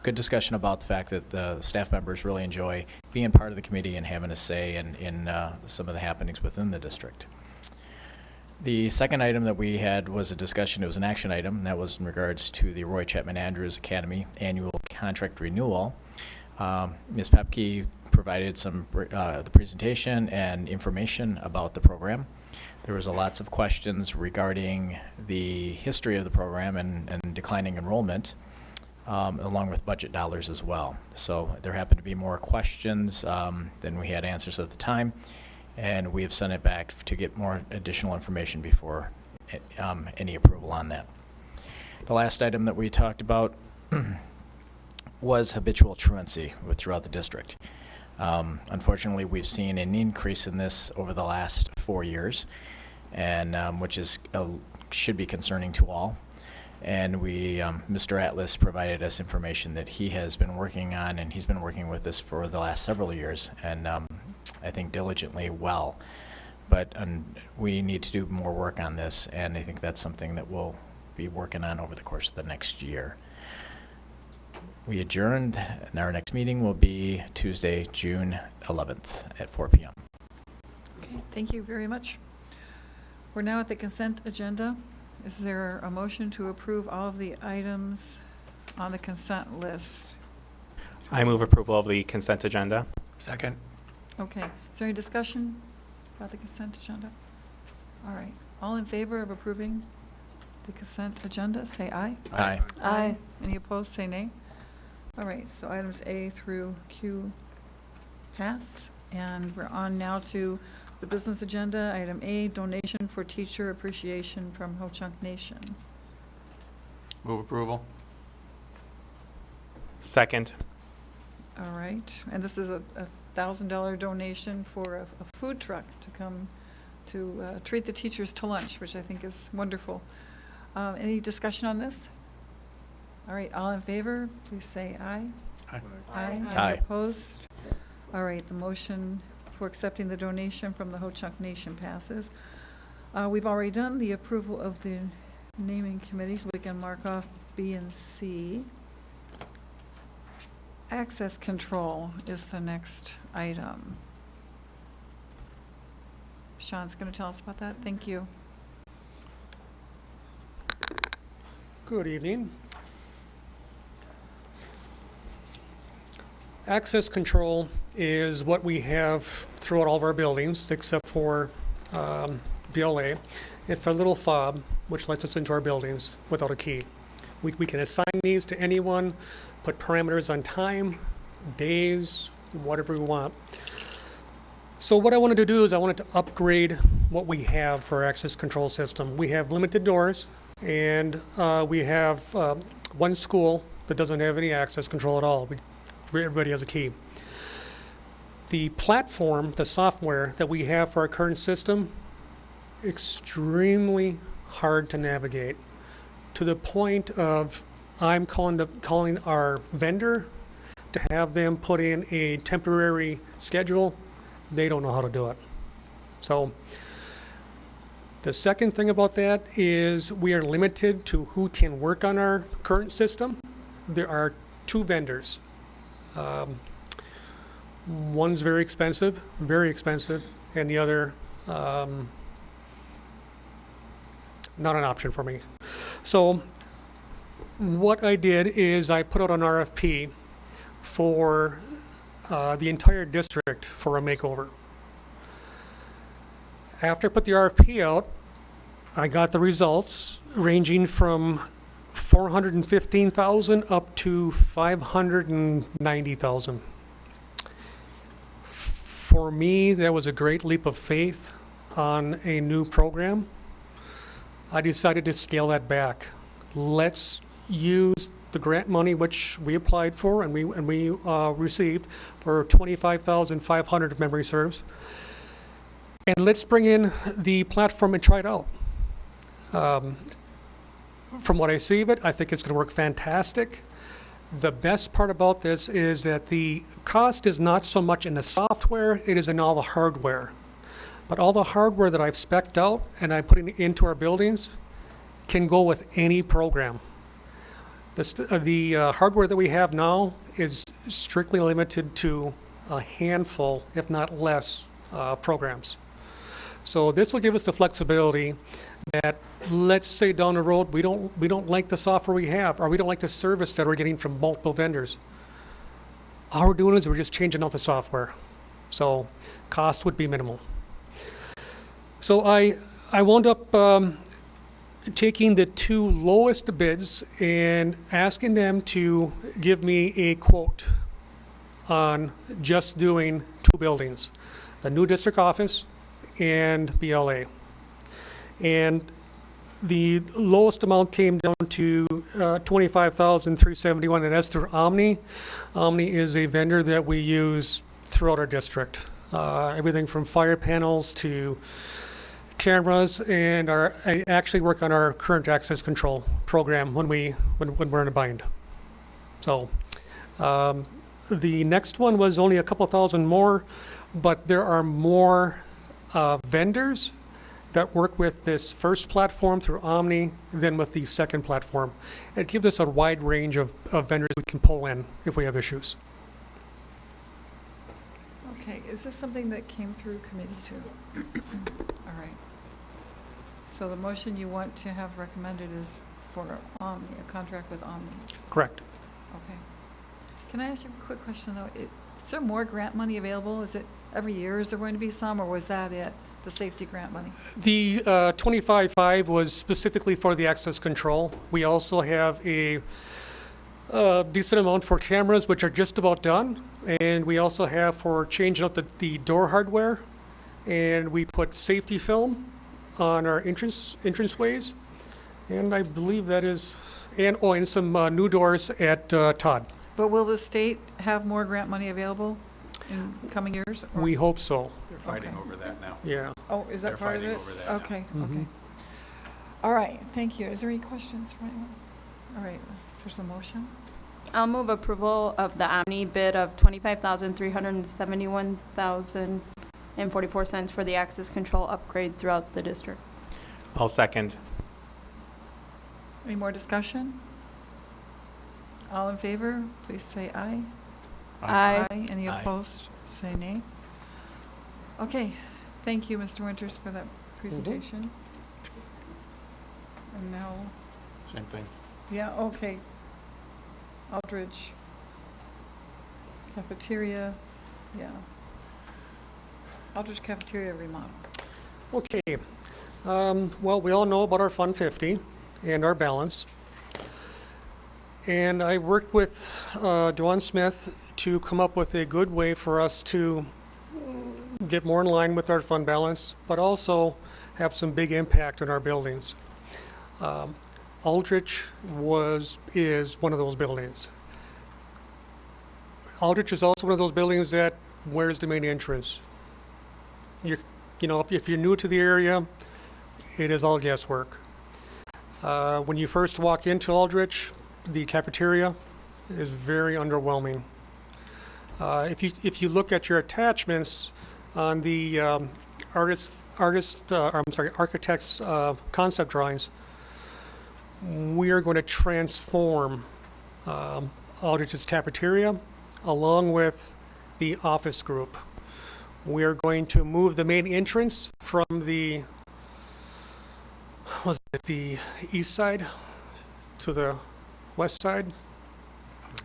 good discussion about the fact that the staff members really enjoy being part of the committee and having a say in some of the happenings within the district. The second item that we had was a discussion, it was an action item, and that was in regards to the Roy Chapman Andrews Academy annual contract renewal. Ms. Pepke provided the presentation and information about the program. There was lots of questions regarding the history of the program and declining enrollment, along with budget dollars as well. So there happened to be more questions than we had answers at the time, and we have sent it back to get more additional information before any approval on that. The last item that we talked about was habitual truancy throughout the district. Unfortunately, we've seen an increase in this over the last 4 years, and which should be concerning to all. And Mr. Atlas provided us information that he has been working on, and he's been working with this for the last several years, and I think diligently well. But we need to do more work on this, and I think that's something that we'll be working on over the course of the next year. We adjourned, and our next meeting will be Tuesday, June 11th at 4 p.m. Okay, thank you very much. We're now at the consent agenda. Is there a motion to approve all of the items on the consent list? I move approval of the consent agenda. Second. Okay, is there any discussion about the consent agenda? All right, all in favor of approving the consent agenda, say aye. Aye. Aye. Any opposed, say nay. All right, so items A through Q pass, and we're on now to the business agenda. Item A, donation for teacher appreciation from Ho-Chunk Nation. Move approval. Second. All right, and this is a $1,000 donation for a food truck to come to treat the teachers to lunch, which I think is wonderful. Any discussion on this? All right, all in favor, please say aye. Aye. Aye. Aye. Any opposed? All right, the motion for accepting the donation from the Ho-Chunk Nation passes. We've already done the approval of the naming committee, so we can mark off B and C. Access control is the next item. Sean's going to tell us about that. Thank you. Good evening. Access control is what we have throughout all of our buildings, except for BLA. It's our little fob, which lets us into our buildings without a key. We can assign these to anyone, put parameters on time, days, whatever we want. So what I wanted to do is I wanted to upgrade what we have for our access control system. We have limited doors, and we have one school that doesn't have any access control at all. Everybody has a key. The platform, the software that we have for our current system, extremely hard to navigate, to the point of I'm calling our vendor to have them put in a temporary schedule. They don't know how to do it. So the second thing about that is we are limited to who can work on our current system. There are 2 vendors. One's very expensive, and the other not an option for me. So what I did is I put out an RFP for the entire district for a makeover. After I put the RFP out, I got the results ranging from $415,000 up to $590,000. For me, that was a great leap of faith on a new program. I decided to scale that back. Let's use the grant money which we applied for and we received for $25,500 if memory serves, and let's bring in the platform and try it out. From what I see of it, I think it's going to work fantastic. The best part about this is that the cost is not so much in the software, it is in all the hardware. But all the hardware that I've spec'd out and I'm putting into our buildings can go with any program. The hardware that we have now is strictly limited to a handful, if not less, programs. So this will give us the flexibility that, let's say down the road, we don't like the software we have, or we don't like the service that we're getting from multiple vendors. All we're doing is we're just changing out the software. So cost would be minimal. So I wound up taking the 2 lowest bids and asking them to give me a quote on just doing 2 buildings, the new district office and BLA. And the lowest amount came down to $25,371, and that's through Omni. Omni is a vendor that we use throughout our district. Everything from fire panels to cameras, and I actually work on our current access control program when we're in a bind. So the next one was only a couple thousand more, but there are more vendors that work with this first platform through Omni than with the second platform. It gives us a wide range of vendors we can pull in if we have issues. Okay, is this something that came through committee too? All right. So the motion you want to have recommended is for Omni, a contract with Omni? Correct. Okay. Can I ask you a quick question though? Is there more grant money available? Is it every year is there going to be some, or was that it, the safety grant money? The 25.5 was specifically for the access control. We also have a decent amount for cameras, which are just about done. And we also have for changing out the door hardware. And we put safety film on our entranceways. And I believe that is, and some new doors at Todd. But will the state have more grant money available in coming years? Or? We hope so. They're fighting over that now. Yeah. Oh, is that part of it? They're fighting over that okay, now. okay. All right, thank you. Is there any questions for anyone? All right, there's a motion. I'll move approval of the Omni bid of $25,371,044 for the access control upgrade throughout the district. I'll second. Any more discussion? All in favor, please say aye. Aye. Any Aye. opposed, say nay. Okay, thank you, Mr. Winters, for that presentation. And now, Same thing. yeah, okay. Aldridge. Cafeteria, yeah. Aldridge Cafeteria remodel. Okay. Well, we all know about our Fund 50 and our balance. And I worked with Dwan Smith to come up with a good way for us to get more in line with our fund balance, but also have some big impact on our buildings. Aldrich is one of those buildings. Aldrich is also one of those buildings that, where's the main entrance? You know, if you're new to the area, it is all guesswork. When you first walk into Aldrich, the cafeteria is very underwhelming. If you look at your attachments on the architect's concept drawings, we are going to transform Aldrich's cafeteria along with the office group. We are going to move the main entrance from the east side to the west side.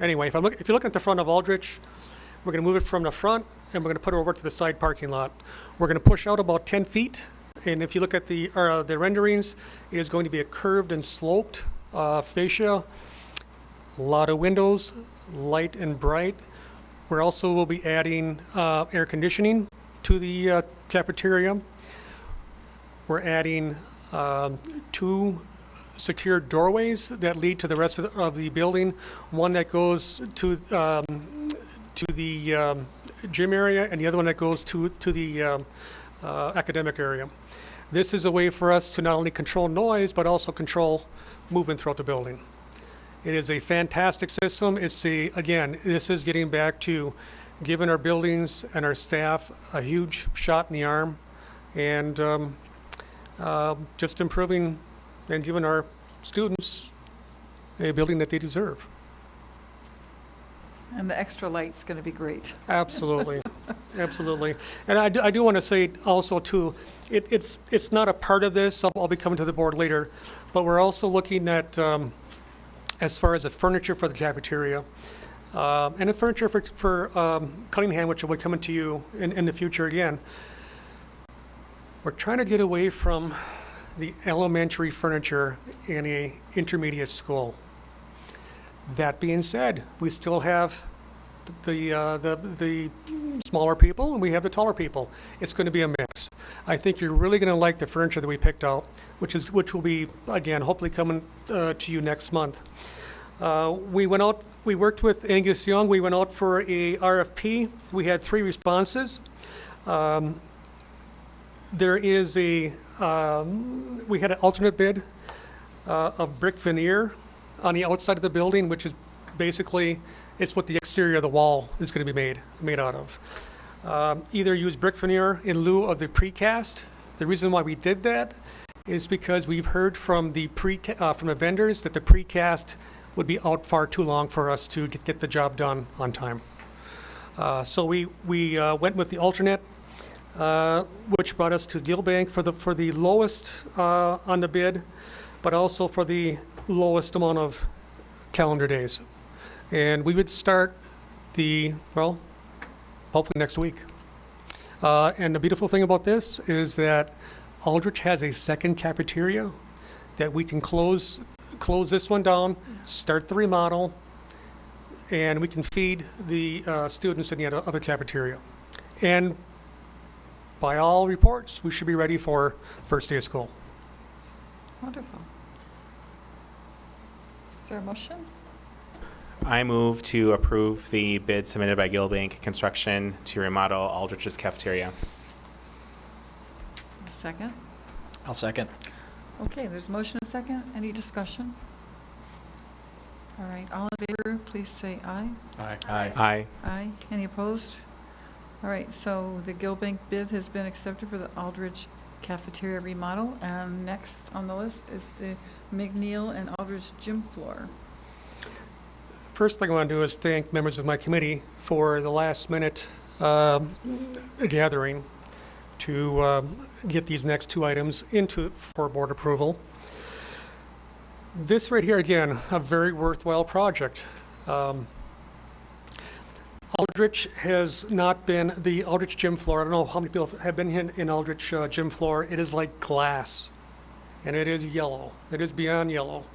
Anyway, if you look at the front of Aldrich, we're going to move it from the front and we're going to put it over to the side parking lot. We're going to push out about 10 feet. And if you look at the renderings, it is going to be a curved and sloped fascia. A lot of windows, light and bright. We're also will be adding air conditioning to the cafeteria. We're adding 2 secure doorways that lead to the rest of the building. One that goes to the gym area, and the other one that goes to the academic area. This is a way for us to not only control noise, but also control movement throughout the building. It is a fantastic system. Again, this is getting back to giving our buildings and our staff a huge shot in the arm, and just improving and giving our students a building that they deserve. And the extra light's going to be great. Absolutely, absolutely. And I do want to say also too, it's not a part of this. I'll be coming to the board later, but we're also looking at as far as the furniture for the cafeteria and the furniture for Cunningham, which will be coming to you in the future again. We're trying to get away from the elementary furniture in a intermediate school. That being said, we still have the smaller people and we have the taller people. It's going to be a mix. I think you're really going to like the furniture that we picked out, which will be, again, hopefully coming to you next month. We worked with Angus Young. We went out for a RFP. We had 3 responses. There is we had an alternate bid of brick veneer on the outside of the building, which is basically, it's what the exterior of the wall is going to be made out of. Either use brick veneer in lieu of the precast. The reason why we did that is because we've heard from the vendors that the precast would be out far too long for us to get the job done on time. So we went with the alternate, which brought us to Gilbank for the lowest on the bid, but also for the lowest amount of calendar days. And we would start hopefully next week. And the beautiful thing about this is that Aldrich has a second cafeteria that we can close this one down, start the remodel, and we can feed the students in the other cafeteria. And by all reports, we should be ready for first day of school. Wonderful. Is there a motion? I move to approve the bid submitted by Gilbank Construction to remodel Aldrich's cafeteria. A second? I'll second. Okay, there's a motion and a second. Any discussion? All right, all in favor, please say aye. Aye. Aye. Aye. Aye. Any opposed? All right, so the Gilbank bid has been accepted for the Aldrich cafeteria remodel. And next on the list is the McNeil and Aldridge gym floor. First thing I want to do is thank members of my committee for the last minute gathering to get these next two items for board approval. This right here, again, a very worthwhile project. Aldrich has not been, the Aldrich gym floor, I don't know how many people have been in Aldrich gym floor. It is like glass, and it is yellow. It is beyond yellow.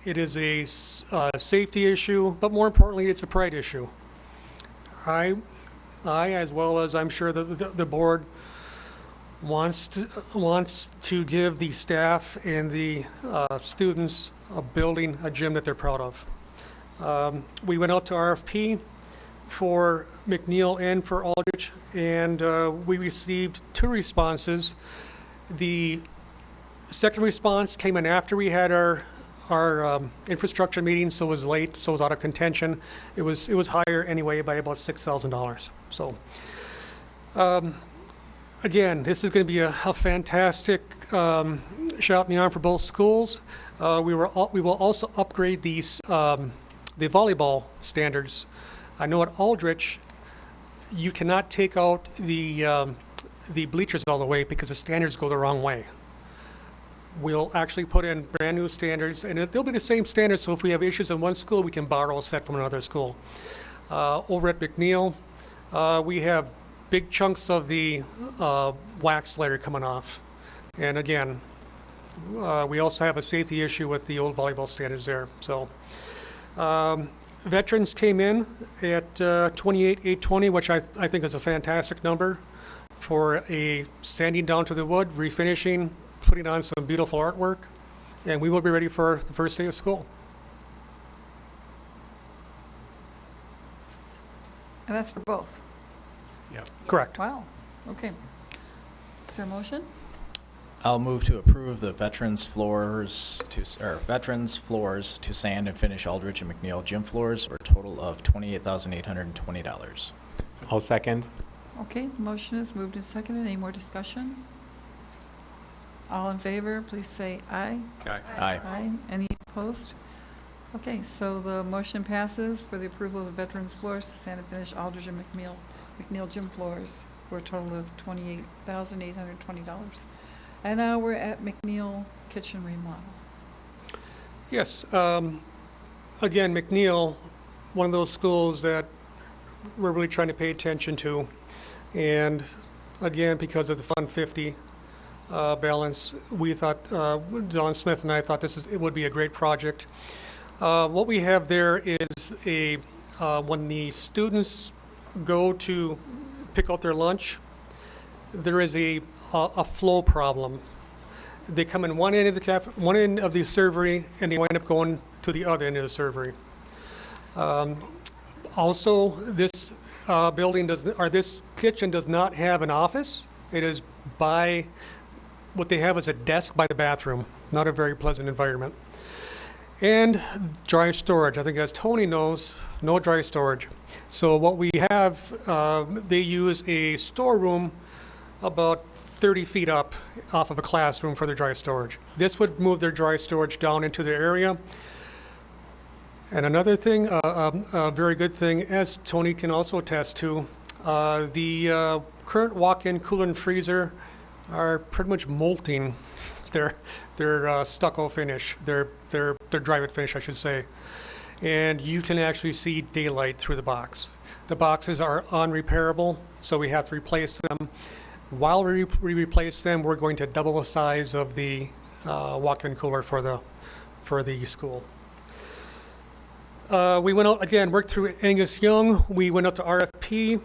It is a safety issue, but more importantly, it's a pride issue. I, as well as I'm sure the board, wants to give the staff and the students a building, a gym that they're proud of. We went out to RFP for McNeil and for Aldrich, and we received 2 responses. The second response came in after we had our infrastructure meeting, so it was late, so it was out of contention. It was higher anyway by about $6,000. So, again, this is going to be a fantastic shot in the arm for both schools. We will also upgrade these the volleyball standards. I know at Aldrich, you cannot take out the bleachers all the way because the standards go the wrong way. We'll actually put in brand new standards, and they'll be the same standards, so if we have issues in one school, we can borrow a set from another school. Over at McNeil, we have big chunks of the wax layer coming off. And again, we also have a safety issue with the old volleyball standards there. So, veterans came in at $28,820, which I think is a fantastic number for a sanding down to the wood, refinishing, putting on some beautiful artwork, and we will be ready for the first day of school. And that's for both? Yep. Correct. Wow, okay. Is there a motion? I'll move to approve the veterans floors to sand and finish Aldrich and McNeil gym floors for a total of $28,820. I'll second. Okay, motion is moved and seconded. Any more discussion? All in favor, please say aye. Aye. Aye. Aye. Any opposed? Okay, so the motion passes for the approval of the veterans floors to sand and finish Aldrich and McNeil gym floors for a total of $28,820. And now we're at McNeil kitchen remodel. Yes. Again, McNeil, one of those schools that we're really trying to pay attention to. And again, because of the Fund 50 balance, we thought, Don Smith and I thought it would be a great project. What we have there is when the students go to pick out their lunch, there is a flow problem. They come in one end of the servery, and they wind up going to the other end of the servery. Also, this this kitchen does not have an office. It is what they have is a desk by the bathroom. Not a very pleasant environment. And dry storage. I think as Tony knows, no dry storage. So what we have, they use a storeroom about 30 feet up off of a classroom for their dry storage. This would move their dry storage down into their area. And another thing, a very good thing, as Tony can also attest to, the current walk-in cooler and freezer are pretty much molting their stucco finish, their drywall finish, I should say. And you can actually see daylight through the box. The boxes are unrepairable, so we have to replace them. While we replace them, we're going to double the size of the walk-in cooler for the school. We went out again, worked through Angus Young. We went out to RFP.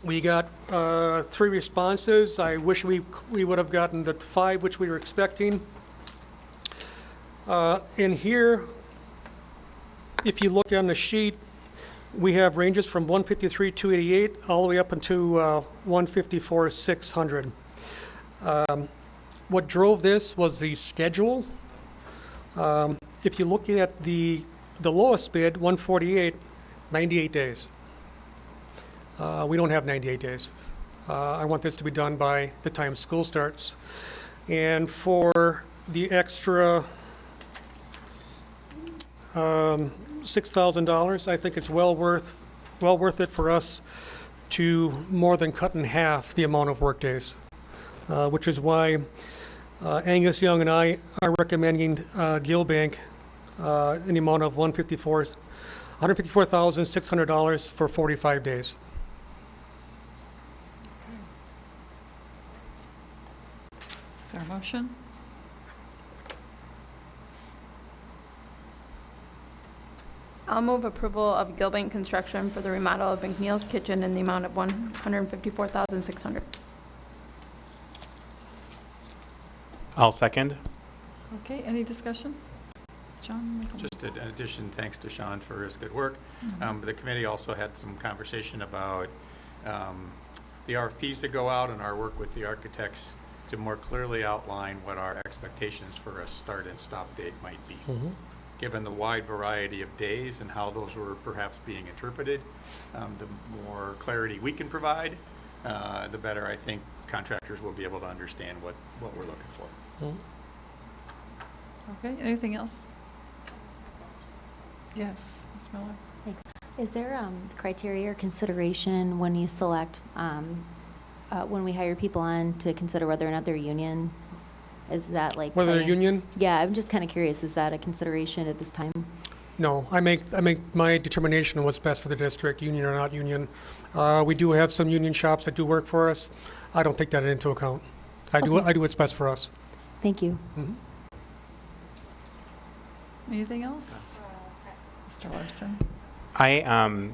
We got 3 responses. I wish we would have gotten the 5 which we were expecting. In here, if you look on the sheet, we have ranges from 153,288 all the way up into 154,600. What drove this was the schedule. If you look at the lowest bid, 148, 98 days. We don't have 98 days. I want this to be done by the time school starts. And for the extra $6,000, I think it's well worth it for us to more than cut in half the amount of workdays, which is why Angus Young and I are recommending Gilbank in the amount of $154,600 for 45 days. Is there a motion? I'll move approval of Gilbank Construction for the remodel of McNeil's Kitchen in the amount of $154,600. I'll second. Okay, any discussion? John? Just in addition, thanks to Sean for his good work. The committee also had some conversation about the RFPs that go out and our work with the architects to more clearly outline what our expectations for a start and stop date might be. Given the wide variety of days and how those were perhaps being interpreted, the more clarity we can provide, the better I think contractors will be able to understand what we're looking for. Okay, anything else? Yes, Ms. Miller. Thanks. Is there criteria or consideration when you select, when we hire people on to consider whether or not they're union? Is that like whether they're union? Yeah, I'm just kind of curious. Is that a consideration at this time? No, I make my determination on what's best for the district, union or not union. We do have some union shops that do work for us. I don't take that into account. I do what's best for us. Thank you. Anything else? Mr. Larson. I,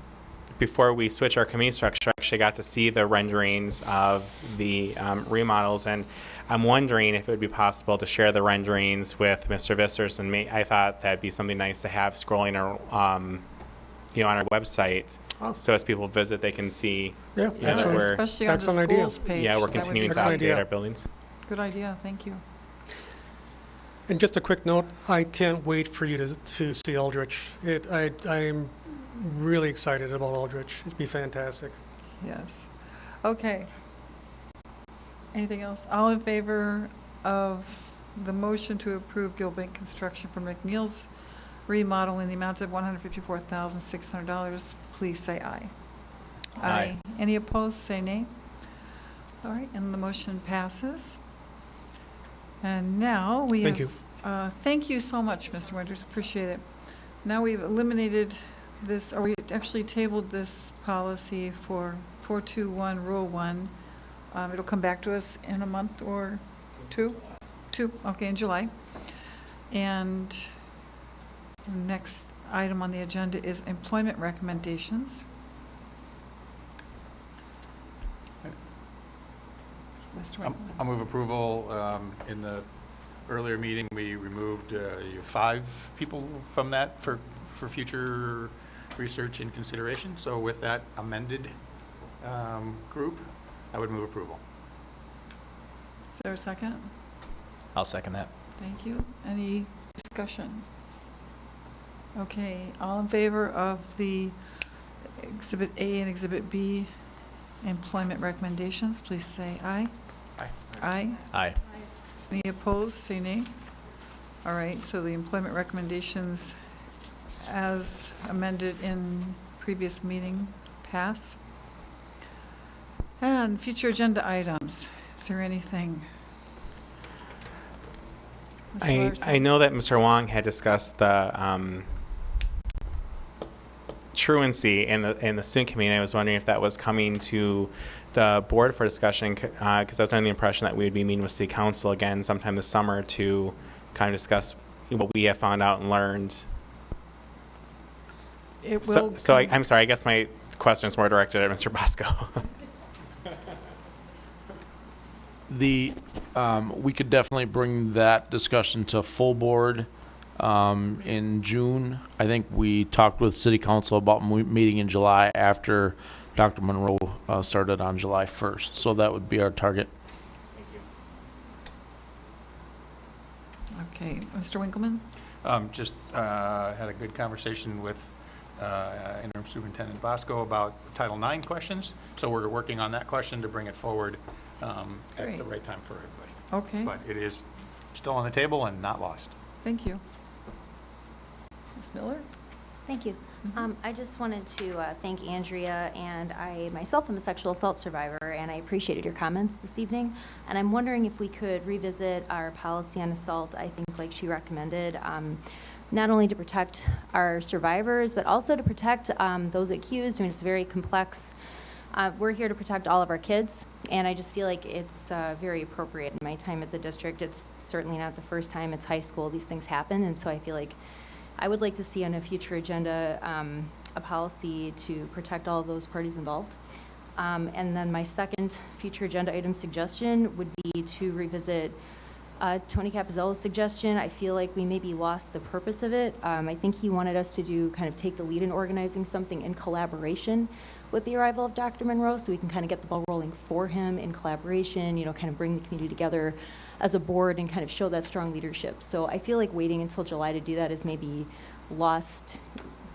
before we switch our committee structure, I actually got to see the renderings of the remodels, and I'm wondering if it would be possible to share the renderings with Mr. Vissers, and I thought that'd be something nice to have scrolling on our website. So as people visit, they can see. Yeah, especially on the schools page. Yeah, we're continuing to update our buildings. Good idea. Thank you. And just a quick note, I can't wait for you to see Eldridge. I'm really excited about Eldridge. It'd be fantastic. Yes. Okay. Anything else? All in favor of the motion to approve Gilbank Construction for McNeil's remodel in the amount of $154,600, please say aye. Aye. Any opposed, say nay. All right, and the motion passes. And now we Thank have... thank you so much, Mr. Winters. Appreciate it. Now we've eliminated this, or we actually tabled this policy for 421 Rule 1. It'll come back to us in a month or two? Okay, in July. And the next item on the agenda is employment recommendations. I'll move approval. In the earlier meeting, we removed 5 people from that for future research and consideration. So with that amended group, I would move approval. Is there a second? I'll second that. Thank you. Any discussion? Okay, all in favor of the Exhibit A and Exhibit B employment recommendations, please say aye. Aye. Aye. Aye. Any opposed, say nay. All right, so the employment recommendations as amended in previous meeting pass. And future agenda items. Is there anything? I know that Mr. Wong had discussed the truancy in the student committee. I was wondering if that was coming to the board for discussion, because I was under the impression that we would be meeting with City Council again sometime this summer to kind of discuss what we have found out and learned. It will. So I'm sorry. I guess my question is more directed at Mr. Bosco. We could definitely bring that discussion to full board in June. I think we talked with City Council about meeting in July after Dr. Monroe started on July 1st. So that would be our target. Okay, Mr. Winkleman? Just had a good conversation with Interim Superintendent Bosco about Title IX questions. So we're working on that question to bring it forward at Great. the right time for everybody. Okay. But it is still on the table and not lost. Thank you. Ms. Miller? Thank you. I just wanted to thank Andrea, and I myself am a sexual assault survivor, and I appreciated your comments this evening. And I'm wondering if we could revisit our policy on assault, I think like she recommended, not only to protect our survivors, but also to protect those accused. I mean, it's very complex. We're here to protect all of our kids, and I just feel like it's very appropriate in my time at the district. It's certainly not the first time. It's high school. These things happen, and so I feel like I would like to see on a future agenda a policy to protect all of those parties involved. And then my second future agenda item suggestion would be to revisit Tony Capizella's suggestion. I feel like we maybe lost the purpose of it. I think he wanted us to do kind of take the lead in organizing something in collaboration with the arrival of Dr. Monroe, so we can kind of get the ball rolling for him in collaboration, you know, kind of bring the community together as a board and kind of show that strong leadership. So I feel like waiting until July to do that is maybe lost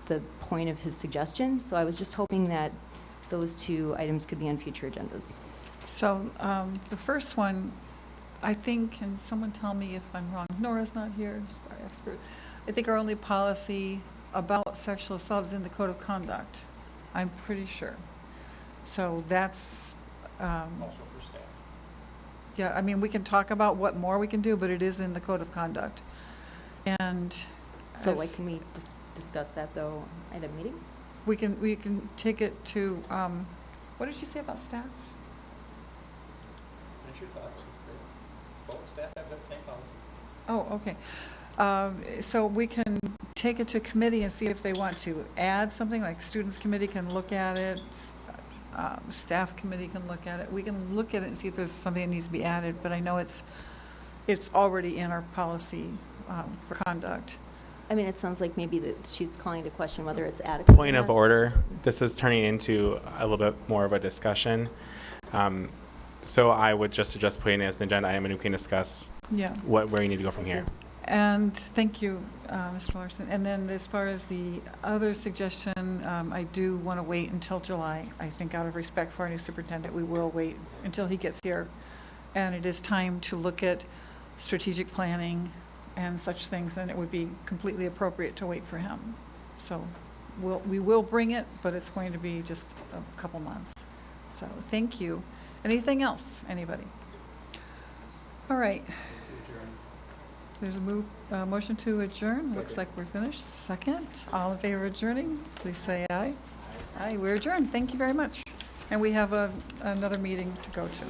the point of his suggestion. So I was just hoping that those two items could be on future agendas. So the first one, I think, and someone tell me if I'm wrong, Nora's not here, she's our expert. I think our only policy about sexual assault is in the Code of Conduct. I'm pretty sure. So that's... Also for staff. Yeah, I mean, we can talk about what more we can do, but it is in the Code of Conduct. And So like, can we discuss that though at a meeting? we can take it to, what did you say about staff? Oh, okay. So we can take it to committee and see if they want to add something, like Students Committee can look at it, Staff Committee can look at it. We can look at it and see if there's something that needs to be added, but I know it's already in our policy for conduct. I mean, it sounds like maybe that she's calling into question whether it's adequate. or Point of not. order. This is turning into a little bit more of a discussion. So I would just suggest putting it as an agenda item, and we can discuss Yeah. where you need to go from here. And thank you, Mr. Larson. And then as far as the other suggestion, I do want to wait until July. I think out of respect for our new superintendent, we will wait until he gets here. And it is time to look at strategic planning and such things, and it would be completely appropriate to wait for him. So we will bring it, but it's going to be just a couple months. So thank you. Anything else, anybody? All right. There's a motion to adjourn. Looks like we're finished. Second. All in favor of adjourning, please say aye. Aye, we're adjourned. Thank you very much. And we have another meeting to go to.